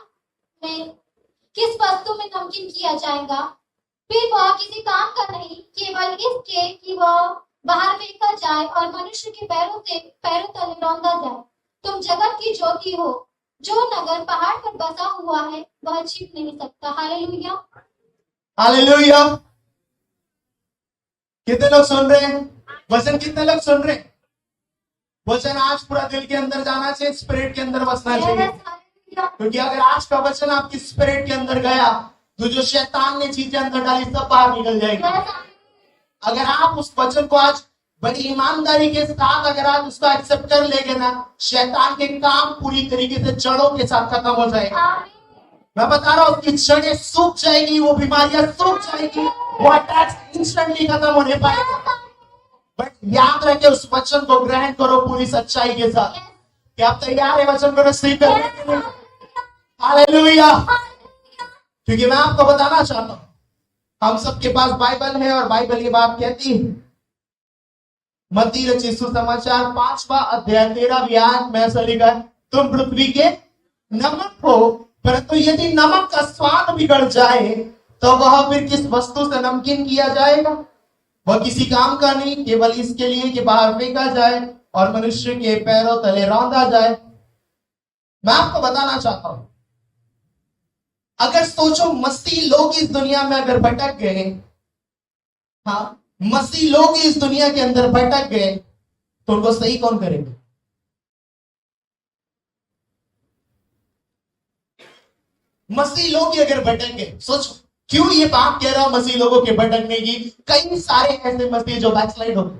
में, किस वस्तु में नमकीन किया जाएगा? फिर वह किसी काम का नहीं, केवल इसके कि वह बाहर फेंका जाए और मनुष्य के पैरों तले रौंदा जाए। तुम जगत की ज्योति हो। जो नगर पहाड़ पर बसा हुआ है वह छिप नहीं सकता। हालेलुया। हालेलुया। कितने लोग सुन रहे हैं वचन? कितने लोग सुन रहे हैं वचन? आज पूरा दिल के अंदर जाना चाहिए, स्पिरिट के अंदर बसना चाहिए। Yes, hallelujah. क्योंकि अगर आज का वचन आपकी स्पिरिट के अंदर गया तो जो शैतान ने चीजें अंदर डाली सब बाहर निकल जाएगी। Yes, अगर आप उस वचन को आज बड़ी ईमानदारी के साथ अगर आप उसको एक्सेप्ट कर लेंगे ना, शैतान के काम पूरी तरीके से जड़ों के साथ खत्म हो जाएगा। आमीन। मैं बता रहा हूं, उसकी जड़ें सूख जाएगी, वो बीमारियां सूख जाएगी, वो अटैक्स इंस्टेंटली खत्म होने पाएगा। बट याद रखे, उस वचन को ग्रहण करो पूरी सच्चाई के साथ। क्या आप तैयार है वचन को रिसीव करने के लिए? हालेलुया। क्योंकि मैं आपको बताना चाहता हूं, हम सबके पास बाइबल है और बाइबल ये बात कहती है, मत्ती रचित सुसमाचार 5वां अध्याय 13वीं आयत में ऐसा लिखा है, तुम पृथ्वी के नमक हो, परंतु यदि नमक का स्वाद बिगड़ जाए तो वह फिर किस वस्तु से नमकीन किया जाएगा? वह किसी काम का नहीं, केवल इसके लिए कि बाहर फेंका जाए और मनुष्य के पैरों तले रौंदा जाए। मैं आपको बताना चाहता हूं, अगर सोचो मसीह लोग इस दुनिया में अगर भटक गए, हाँ, मसीह लोग इस दुनिया के अंदर भटक गए, तो उनको सही कौन करेगा? मसीह लोग ही अगर भटक गए, सोचो क्यों ये बात कह रहा हूं मसीह लोगों के भटकने की। कई सारे ऐसे मसीह जो बैकस्लाइड हो गए,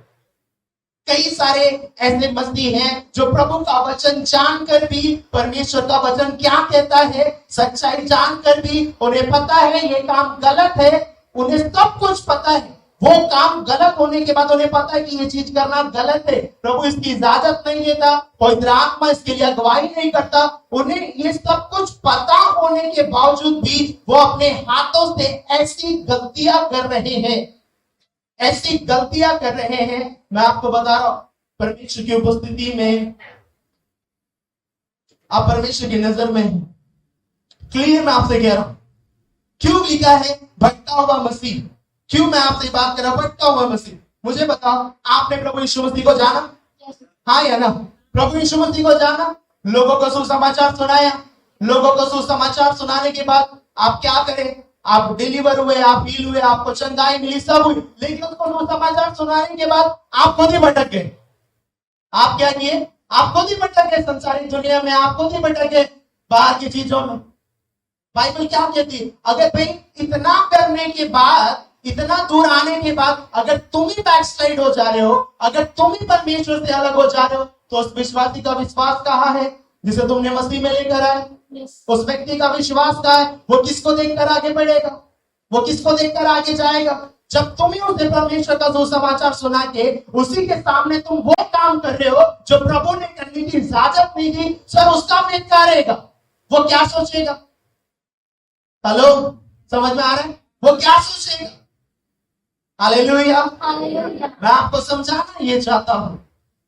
कई सारे ऐसे मसीह हैं जो प्रभु का वचन जानकर भी, परमेश्वर का वचन क्या कहता है, सच्चाई जानकर भी उन्हें पता है ये काम गलत है, उन्हें सब कुछ पता है, वो काम गलत होने के बाद उन्हें पता है कि ये चीज करना गलत है, प्रभु इसकी इजाजत नहीं देता, पवित्र आत्मा इसके लिए अगुवाई नहीं करता, उन्हें ये सब कुछ पता होने के बावजूद भी वो अपने हाथों से ऐसी गलतियां कर रहे हैं, ऐसी गलतियां कर रहे हैं। मैं आपको बता रहा हूं, परमेश्वर की उपस्थिति में आप परमेश्वर की नजर में हैं। क्लियर मैं आपसे कह रहा हूं, क्यों लिखा है भटका हुआ मसीह? क्यों मैं आपसे बात कर रहा हूं भटका हुआ मसीह? मुझे बताओ, आपने प्रभु यीशु मसीह को जाना? हाँ या ना? प्रभु यीशु मसीह को जाना, लोगों को सुसमाचार सुनाया, लोगों को सुसमाचार सुनाने के बाद आप क्या करें? आप डिलीवर हुए, आप हील हुए, आपको चंगाई मिली, सब हुई, लेकिन उसको सुसमाचार सुनाने के बाद आप खुद ही भटक गए। आप क्या किए? आप खुद ही भटक गए संसारिक दुनिया में, आप खुद ही भटक गए बाहर की चीजों में। बाइबल क्या कहती है? अगर भाई इतना करने के बाद, इतना दूर आने के बाद अगर तुम ही बैकस्लाइड हो जा रहे हो, अगर तुम ही परमेश्वर से अलग हो जा रहे हो, तो उस विश्वासी का विश्वास कहाँ है जिसे तुमने मसीह में लेकर आए? उस व्यक्ति का विश्वास कहाँ है? वो किसको देखकर आगे बढ़ेगा? वो किसको देखकर आगे जाएगा? जब तुम ही उसे परमेश्वर का सुसमाचार सुना के उसी के सामने तुम वो काम कर रहे हो जो प्रभु ने करने की इजाजत नहीं दी, सर उसका वेट करेगा, वो क्या सोचेगा? हेलो, समझ में आ रहा है? वो क्या सोचेगा? हालेलुया। मैं आपको समझाना ये चाहता हूं,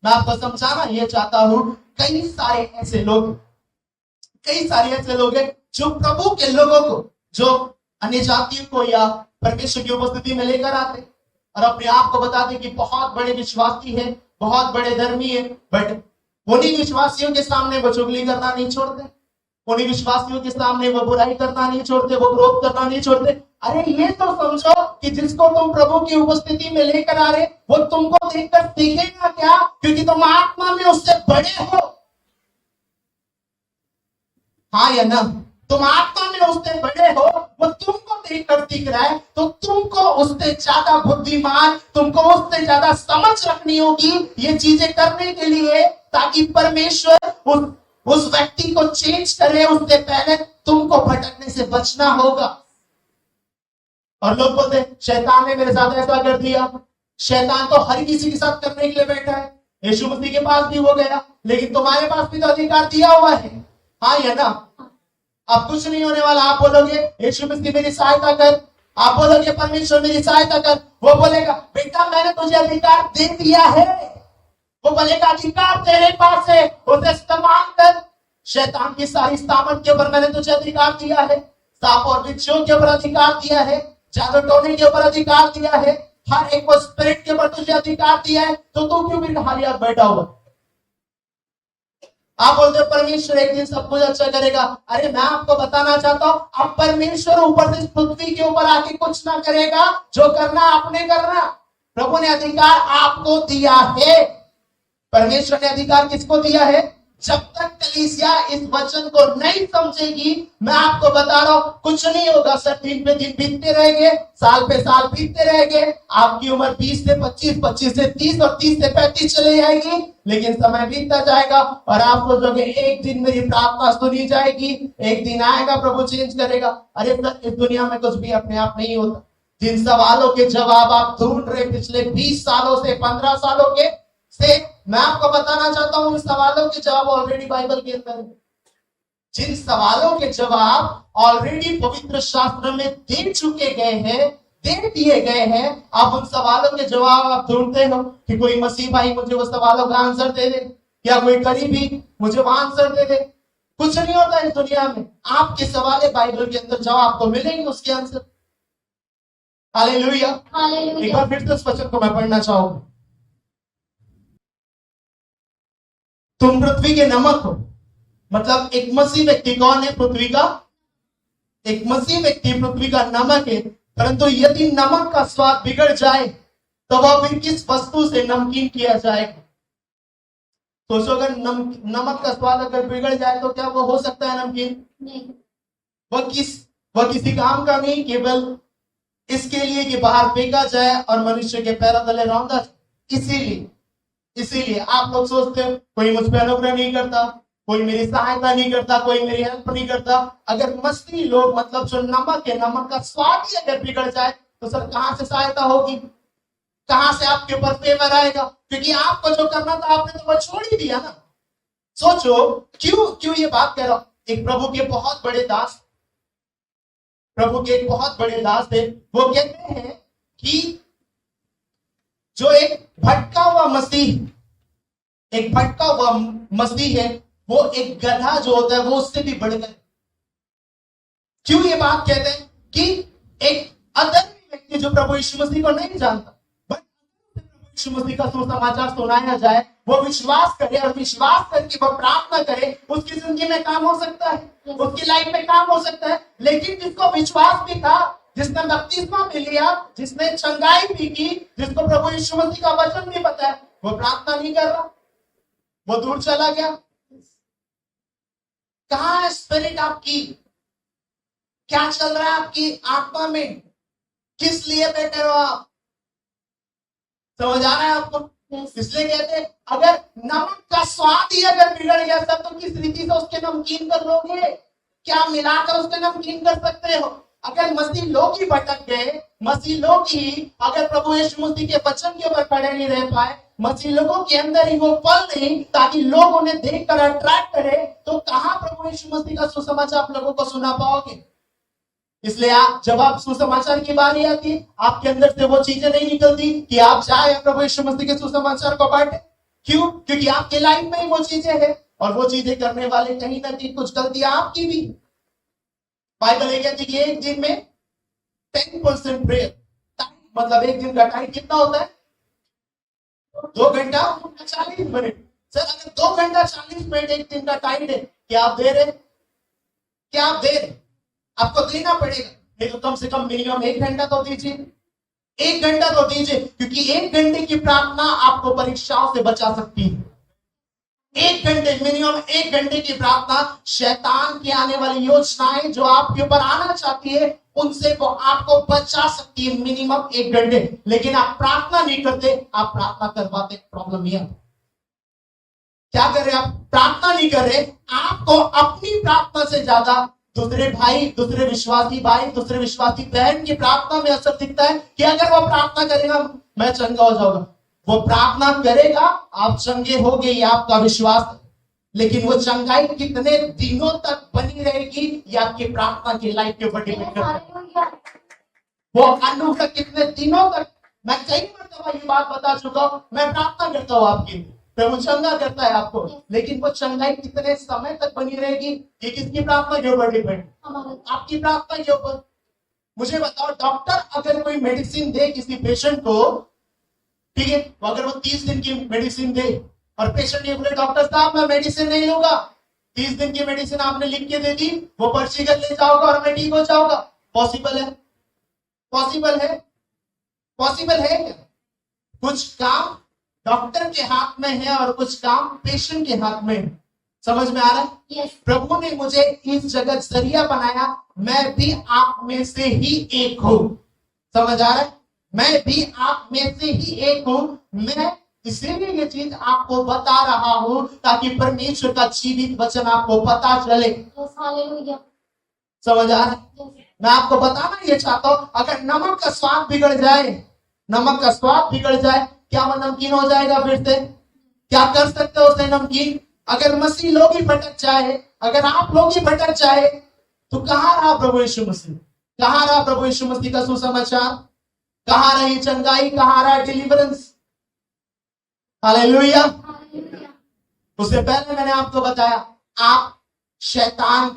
मैं आपको समझाना ये चाहता हूं, कई सारे ऐसे लोग हैं जो प्रभु के लोगों को, जो अन्य जातियों को या परमेश्वर की उपस्थिति में लेकर आते और अपने आप को बताते कि बहुत बड़े विश्वासी है, बहुत बड़े धर्मी है, बट उन्हीं विश्वासियों के सामने वो चुगली करना नहीं छोड़ते, उन्हीं विश्वासियों के सामने वो बुराई करना नहीं छोड़ते, वो क्रोध करना नहीं छोड़ते। अरे ये तो समझो कि जिसको तुम प्रभु की उपस्थिति में लेकर आ रहे, वो तुमको देखकर सीखेगा क्या? क्योंकि तुम आत्मा में उससे बड़े हो। हाँ या ना? तुम आत्मा में उससे बड़े हो, वो तुमको देखकर सीख रहा है, तो तुमको उससे ज्यादा बुद्धिमान, तुमको उससे ज्यादा समझ रखनी होगी ये चीजें करने के लिए, ताकि परमेश्वर उस व्यक्ति को चेंज करे, उससे पहले तुमको भटकने से बचना होगा। और लोग बोलते शैतान ने मेरे साथ ऐसा कर दिया। शैतान तो हर किसी के साथ करने के लिए बैठा है। यीशु मसीह के पास भी वो गया, लेकिन तुम्हारे पास भी तो अधिकार दिया हुआ है। हाँ या ना? अब कुछ नहीं होने वाला। आप बोलोगे यीशु मसीह मेरी सहायता कर, आप बोलोगे परमेश्वर मेरी सहायता कर, वो बोलेगा बेटा मैंने तुझे अधिकार दे दिया है, वो बोलेगा अधिकार तेरे पास है, उसे इस्तेमाल कर। शैतान की सारी सामर्थ के ऊपर मैंने तुझे अधिकार दिया है, सांप और बिच्छुओं के ऊपर अधिकार दिया है, जादू टोने के ऊपर अधिकार दिया है, हर एक को स्पिरिट के ऊपर तुझे अधिकार दिया है, तो तू क्यों भी खाली हाथ बैठा हुआ? आप बोलते हो परमेश्वर एक दिन सब कुछ अच्छा करेगा। अरे मैं आपको बताना चाहता हूं, अब परमेश्वर ऊपर से पृथ्वी के ऊपर आके कुछ ना करेगा, जो करना आपने करना। प्रभु ने अधिकार आपको दिया है। परमेश्वर ने अधिकार किसको दिया है? जब तक कलीसिया इस वचन को नहीं समझेगी, मैं आपको बता रहा हूं कुछ नहीं होगा सर। दिन पे दिन बीतते रहेंगे, साल पे साल बीतते रहेंगे, आपकी उम्र 20 से 25, 25 से 30 और 30 से 35 चली जाएगी, लेकिन समय बीतता जाएगा और आप सोचोगे एक दिन मेरी प्रार्थना सुनी जाएगी, एक दिन आएगा प्रभु चेंज करेगा। अरे सर, इस दुनिया में कुछ भी अपने आप नहीं होता। जिन सवालों के जवाब आप ढूंढ रहे पिछले 20 सालों से, 15 सालों के से, मैं आपको बताना चाहता हूं, सवालों के जवाब ऑलरेडी बाइबल के अंदर है। जिन सवालों के जवाब ऑलरेडी पवित्र शास्त्र में दे चुके गए हैं, दे दिए गए हैं, आप उन सवालों के जवाब आप ढूंढते हो कि कोई मसीह भाई मुझे वो सवालों का आंसर दे दे, या कोई करीबी मुझे वो आंसर दे दे। कुछ नहीं होता इस दुनिया में। आपके सवाल बाइबल के अंदर जवाब आपको मिलेंगे, उसके आंसर। हालेलुया। एक बार फिर से उस वचन को मैं पढ़ना चाहूंगा। तुम पृथ्वी के नमक हो, मतलब एक मसीह व्यक्ति कौन है? पृथ्वी का एक मसीह व्यक्ति पृथ्वी का नमक है। परंतु यदि नमक का स्वाद बिगड़ जाए तो वह फिर किस वस्तु से नमकीन किया जाएगा? सोचो, अगर नमक का स्वाद अगर बिगड़ जाए तो क्या वो हो सकता है नमकीन? नहीं। वह किसी काम का नहीं, केवल इसके लिए कि बाहर फेंका जाए और मनुष्य के पैरों तले रौंदा जाए। इसीलिए आप लोग सोचते हो कोई मुझ पर अनुग्रह नहीं करता, कोई मेरी सहायता नहीं करता, कोई मेरी हेल्प नहीं करता। अगर मसीही लोग, मतलब जो नमक है, नमक का स्वाद ही अगर बिगड़ जाए तो सर कहां से सहायता होगी? कहां से आपके ऊपर फेवर आएगा? क्योंकि आपको जो करना था आपने तो वो छोड़ ही दिया ना। सोचो, क्यों ये बात कह रहा हूं? एक प्रभु के बहुत बड़े दास थे। वो कहते हैं कि जो एक भटका हुआ मसीह है, वो एक गधा जो होता है वो उससे भी बढ़कर। क्यों ये बात कहते हैं कि एक अधर्मी व्यक्ति जो प्रभु यीशु मसीह को नहीं जानता, बट प्रभु यीशु मसीह का सुसमाचार सुनाया जाए, वो विश्वास करे और विश्वास करके वो प्रार्थना करे, उसकी जिंदगी में काम हो सकता है, उसकी लाइफ में काम हो सकता है। लेकिन जिसको विश्वास भी था, जिसने बपतिस्मा भी लिया, जिसने चंगाई भी की, जिसको प्रभु यीशु मसीह का वचन भी पता है, वो प्रार्थना नहीं कर रहा, वो दूर चला गया। कहां है स्पिरिट आपकी? क्या चल रहा है आपकी आत्मा में? किस लिए बैठे हो आप? समझ आ रहा है आपको? इसलिए कहते हैं अगर नमक का स्वाद ही अगर बिगड़ गया सर, तो किस रीति से उसके नमकीन कर लोगे? क्या मिलाकर उसके नमकीन कर सकते हो? अगर मसीह लोग ही भटक गए, मसीह लोग ही अगर प्रभु यीशु मसीह के वचन के ऊपर खड़े नहीं रह पाए, मसीह लोगों के अंदर ही वो पल नहीं ताकि लोग उन्हें देखकर अट्रैक्ट करे, तो कहां प्रभु यीशु मसीह का सुसमाचार आप लोगों को सुना पाओगे? इसलिए जब आप सुसमाचार की बारी आती, आपके अंदर से वो चीजें नहीं निकलती कि आप जाए प्रभु यीशु मसीह के सुसमाचार को बांटे। क्यों? क्योंकि आपके लाइफ में ही वो चीजें हैं, और वो चीजें करने वाले कहीं ना कहीं कुछ गलतियां आपकी भी। बाइबल ये कहती है कि एक दिन में 10% प्रेयर, मतलब एक दिन का टाइम कितना होता है? 2 घंटा 40 मिनट। सर अगर 2 घंटा 40 मिनट एक दिन का टाइम है, क्या आप दे रहे? आपको देना पड़ेगा, नहीं तो कम से कम मिनिमम 1 घंटा तो दीजिए। 1 घंटा तो दीजिए, क्योंकि 1 घंटे की प्रार्थना आपको परीक्षाओं से बचा सकती है। 1 घंटे, मिनिमम 1 घंटे की प्रार्थना शैतान की आने वाली योजनाएं जो आपके ऊपर आना चाहती है, उनसे वो आपको बचा सकती है, मिनिमम 1 घंटे। लेकिन आप प्रार्थना नहीं करते, आप प्रार्थना करवाते, प्रॉब्लम यह क्या कर रहे? आप प्रार्थना नहीं कर रहे, आपको अपनी प्रार्थना से ज्यादा दूसरे भाई, दूसरे विश्वासी भाई, दूसरे विश्वासी बहन की प्रार्थना में असर दिखता है कि अगर वो प्रार्थना करेगा मैं चंगा हो जाऊंगा। वो प्रार्थना करेगा, आप चंगे हो गए, ये आपका विश्वास है। लेकिन वो चंगाई कितने दिनों तक बनी रहेगी, ये आपकी प्रार्थना की लाइफ के ऊपर डिपेंड करता है। वो अनुग्रह कितने दिनों तक, मैं कई मरतबा ये बात बता चुका हूं, मैं प्रार्थना करता हूं आपकी, प्रभु चंगा करता है आपको, लेकिन वो चंगाई कितने समय तक बनी रहेगी, ये किसकी प्रार्थना के ऊपर डिपेंड? आपकी प्रार्थना के ऊपर। मुझे बताओ, डॉक्टर अगर कोई मेडिसिन दे किसी पेशेंट को, ठीक है, तो अगर वो 30 दिन की मेडिसिन दे और पेशेंट ये बोले डॉक्टर साहब मैं मेडिसिन नहीं लूंगा, 30 दिन की मेडिसिन आपने लिख के दे दी, वो पर्ची कर ले जाओगा और मैं ठीक हो जाऊंगा, पॉसिबल है? पॉसिबल है क्या? कुछ काम डॉक्टर के हाथ में है और कुछ काम पेशेंट के हाथ में है। समझ में आ रहा है? yes. प्रभु ने मुझे इस जगत जरिया बनाया, मैं भी आप में से ही एक हूं। समझ आ रहा है? मैं भी आप में से ही एक हूं। मैं इसीलिए ये चीज आपको बता रहा हूं ताकि परमेश्वर का जीवित वचन आपको पता चले। yes, समझ आ रहा है? yes. मैं आपको बताना ये चाहता हूं, अगर नमक का स्वाद बिगड़ जाए, क्या वो नमकीन हो जाएगा फिर से? क्या कर सकते हो उसे नमकीन? अगर मसीह लोग ही भटक जाए, अगर आप लोग ही भटक जाए, तो कहां रहा प्रभु यीशु मसीह? कहां रहा प्रभु यीशु मसीह का सुसमाचार? कहां रही चंगाई? कहां रहा डिलीवरेंस? हालेलुया। उससे पहले मैंने आपको बताया, आप शैतान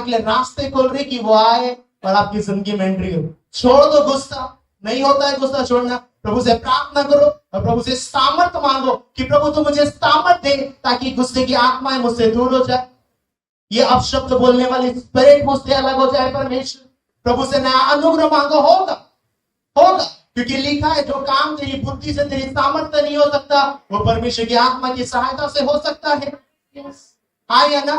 के लिए रास्ते खोल रहे कि वो आए और आपकी जिंदगी में एंट्री हो। छोड़ दो गुस्सा, नहीं होता है गुस्सा छोड़ना। प्रभु से प्रार्थना करो और प्रभु से सामर्थ मांगो कि प्रभु तू मुझे सामर्थ दे ताकि गुस्से की आत्माएं मुझसे दूर हो जाए, ये अपशब्द बोलने वाली स्पिरिट मुझसे अलग हो जाए। परमेश्वर प्रभु से नया अनुग्रह मांगो, होगा होगा, क्योंकि लिखा है जो काम तेरी बुद्धि से तेरी सामर्थ्य नहीं हो सकता वो परमेश्वर की आत्मा की सहायता से हो सकता है। हाँ या ना?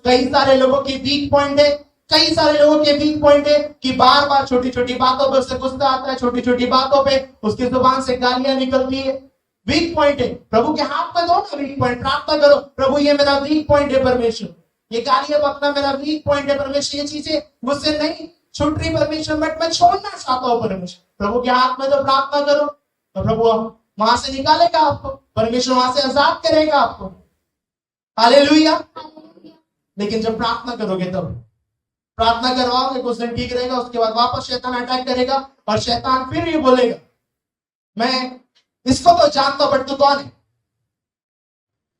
कई सारे लोगों के वीक पॉइंट है, कई सारे लोगों के वीक पॉइंट है कि बार बार छोटी छोटी बातों पे उससे गुस्सा आता है, छोटी छोटी बातों पे उसकी जुबान से गालियां निकलती है। वीक पॉइंट है, प्रभु के हाथ में दो ना वीक पॉइंट, प्रार्थना करो प्रभु ये मेरा वीक पॉइंट है परमेश्वर, ये गालियां बकना मेरा वीक पॉइंट है परमेश्वर, ये चीजें मुझसे नहीं छूट रही परमेश्वर, बट मैं छोड़ना चाहता हूँ परमेश्वर। प्रभु के हाथ में तो प्रार्थना करो तो प्रभु वहां से निकालेगा आपको, परमेश्वर वहां से आजाद करेगा आपको। हालेलुया। लेकिन जब प्रार्थना करोगे तब प्रार्थना करवाओगे, कुछ दिन ठीक रहेगा, उसके बाद वापस शैतान अटैक करेगा और शैतान फिर ये बोलेगा मैं इसको तो जानता हूं बट तू कौन है।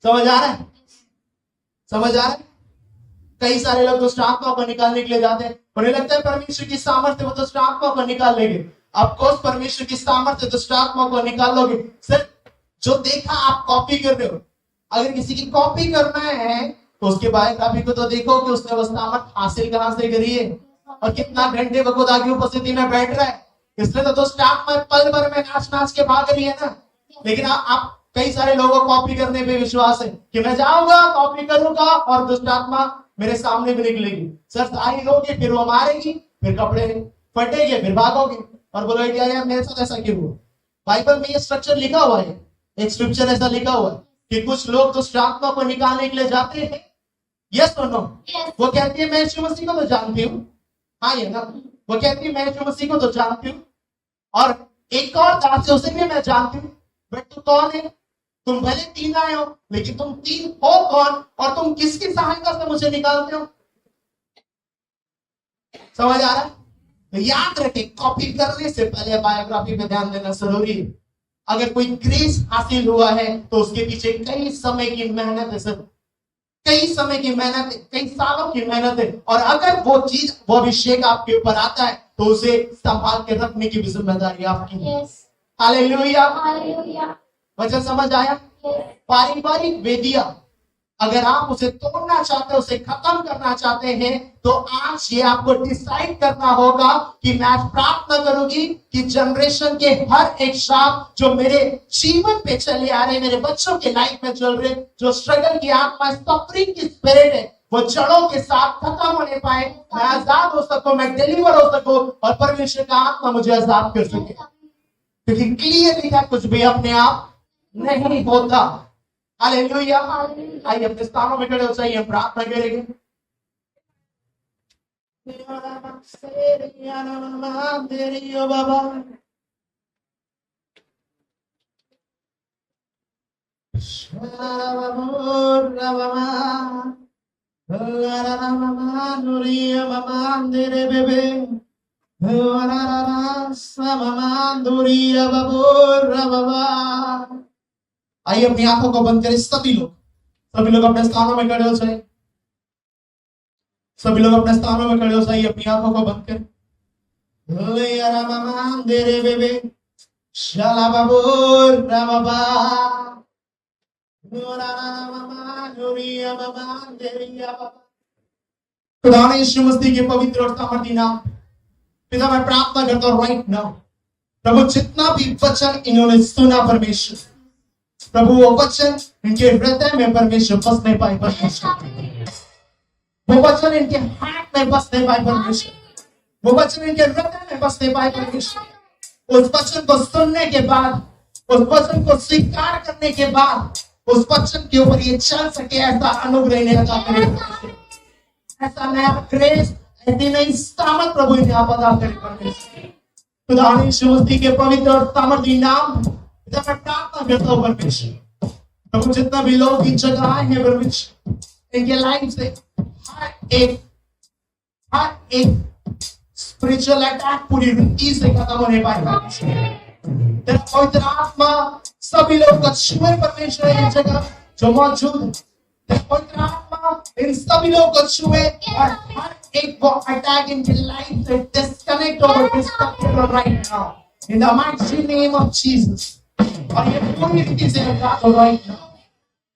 समझ आ रहा है? समझ आ रहा है? कई सारे लोग दुष्ट आत्मा को निकालने के लिए जाते हैं, उन्हें लगता है परमेश्वर की सामर्थ्य वो दुष्ट आत्मा को निकाल लेंगे। ऑफकोर्स परमेश्वर की सामर्थ्य दुष्ट आत्मा को निकाल लोगे, सिर्फ जो देखा आप कॉपी कर रहे हो। अगर किसी की कॉपी करना है तो उसके बायोग्राफी को तो देखो कि उसने वो सामर्थ हासिल कहां से करी है और कितना घंटे वो खुदा की उपस्थिति में बैठ रहा है। इसलिए तो दुष्ट आत्मा पल भर में नाच नाच के भाग रही है ना। लेकिन आप कई सारे लोगों को कॉपी करने पे विश्वास है कि मैं जाऊंगा कॉपी करूंगा और दुष्ट आत्मा मेरे सामने भी निकलेगी। सर सारी लोगे, फिर वो मारेगी, फिर कपड़े फटेंगे, फिर भागोगे और बोलोगे यार मेरे साथ ऐसा क्यों हुआ। बाइबल में ये स्ट्रक्चर लिखा हुआ है, एक स्क्रिप्चर ऐसा लिखा हुआ है कि कुछ लोग दुष्ट आत्मा को निकालने के लिए जाते हैं। यस और नो? वो कहती है मैं यीशु मसीह को तो जानती हूँ, हाँ ये ना, वो कहती है मैं यीशु मसीह को तो जानती हूँ और एक और दास उसे भी मैं जानती हूँ, बट तू कौन है? तुम भले तीन आए हो लेकिन तुम तीन हो कौन और तुम किसकी सहायता से मुझे निकालते हो? समझ आ रहा है? तो याद रखे कॉपी करने से पहले बायोग्राफी पे ध्यान देना जरूरी है। अगर कोई ग्रेस हासिल हुआ है तो उसके पीछे कई समय की मेहनत है सर, कई समय की मेहनत है, कई सालों की मेहनत है। और अगर वो चीज वो अभिषेक आपके ऊपर आता है तो उसे संभाल के रखने की भी जिम्मेदारी आपकी है। हालेलुया। वचन समझ आया? पारिवारिक वेदियां अगर आप उसे तोड़ना चाहते हो, उसे खत्म करना चाहते हैं तो आज ये आपको डिसाइड करना होगा कि मैं आज प्रार्थना करूंगी कि जनरेशन के हर एक श्राप जो मेरे जीवन पे चले आ रहे, मेरे बच्चों के लाइफ में चल रहे, जो स्ट्रगल की आत्मा, सफरिंग की स्पिरिट है, वो जड़ों के साथ खत्म होने पाए, मैं आजाद हो सकूं, मैं डिलीवर हो सकूं और परमेश्वर का आत्मा मुझे आजाद कर सके। क्योंकि क्लियर लिखा कुछ भी अपने आप नहीं होता। हालेलुया। आइए अपने स्थानों में खड़े हो जाइए, हम प्रार्थना करेंगे। बाबा आइए अपनी आंखों को बंद करें सभी लोग अपने स्थानों में खड़े हो जाए, सभी लोग अपने स्थानों में खड़े हो जाइए, अपनी आंखों को बंद करें। खुदा ने यीशु मसीह के पवित्र और सामर्थी नाम पिता मैं प्रार्थना करता हूं राइट नाउ प्रभु जितना भी वचन इन्होंने सुना परमेश्वर, प्रभु वो वचन इनके हृदय में परमेश्वर बसने पाए परमेश्वर, वो वचन इनके हाथ में बसने पाए परमेश्वर, वो वचन इनके हृदय में बसने पाए परमेश्वर। उस वचन को सुनने के बाद, उस वचन को स्वीकार करने के बाद उस वचन के ऊपर ये चल सके, ऐसा अनुग्रह ने अदा करे, ऐसा नया ग्रेस, ऐसी नई सामर्थ प्रभु ने आप अदा करे परमेश्वर। खुदा यीशु मसीह के पवित्र और सामर्थी नाम जब मैं प्रार्थना करता हूँ परमेश्वर, प्रभु जितना भी लोग इन जगह आए हैं परमेश्वर, इनके लाइफ से हर एक स्पिरिचुअल अटैक पूरी रीति से खत्म होने पाएगा। तेरा पवित्र आत्मा सभी लोग का छुए परमेश्वर इन जगह जो मौजूद है, तेरा पवित्र आत्मा इन सभी लोग को छुए और हर एक वो अटैक इनकी लाइफ से डिस्कनेक्ट और disconnect right now In the mighty name of Jesus. और ये पूरी रीति से आजाद हो रही है,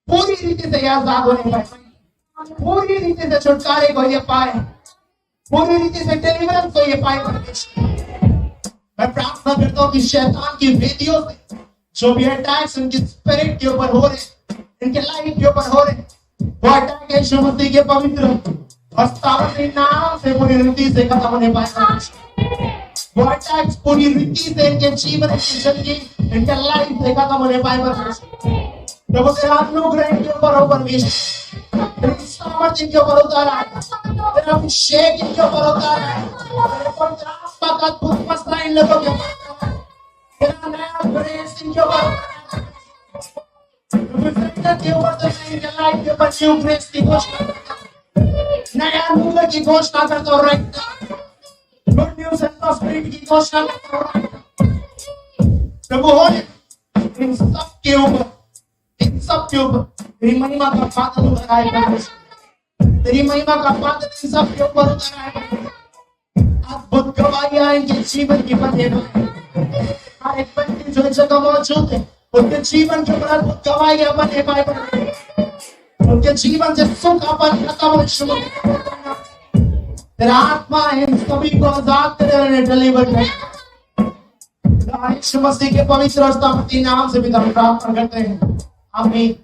पूरी रीति से आजाद होने पाए, पूरी रीति से छुटकारे को ये पाए, पूरी रीति से डिलीवरेंस को ये पाए परमेश्वर। मैं प्रार्थना करता हूँ कि शैतान की वेदियों से जो भी अटैक्स उनकी स्पिरिट के ऊपर हो रहे, इनके लाइफ के ऊपर हो रहे, वो अटैक यीशु मसीह के पवित्र और सामर्थी नाम से पूरी रीति से खत्म होने पाए। वो अटैक्स पूरी रीति से इनके जीवन, इनकी जिंदगी, इनके लाइफ से खत्म होने पाए। प्रभु तेरा अनुग्रह इनके ऊपर हो परमेश्वर, तेरी सामर्थ्य इनके ऊपर उतारा है, तेरा अभिषेक इनके ऊपर उतारा है, तेरे पवित्र आत्मा का अद्भुत मसला इन लोगों के ऊपर, तेरा नया ग्रेस इनके ऊपर उतारा है। प्रभु सेंटर के ऊपर तो नहीं, इनके लाइफ के ऊपर न्यू ग्रेस की घोषणा करता हूं, नया अनुग्रह की घोषणा करता हूं right now, good news and prosperity की घोषणा करता हूं राइट नाउ। प्रभु हो इन सब के ऊपर, इन सब के ऊपर तेरी महिमा का बादल उतर आएगा, तेरी महिमा का बादल इन सब के ऊपर उतर आएगा। अद्भुत गवाहियां इनके जीवन की बनेगा, हर एक व्यक्ति जो इस जगह मौजूद है उनके जीवन के ऊपर अद्भुत गवाहियां बने पाए, उनके जीवन से सुख अपन खत्म हो शुरू। तेरा आत्मा इन सभी को आजाद करे, डिलीवर करे। यीशु मसीह के पवित्र और सामर्थी नाम से भी हम प्रार्थना करते हैं, आमीन।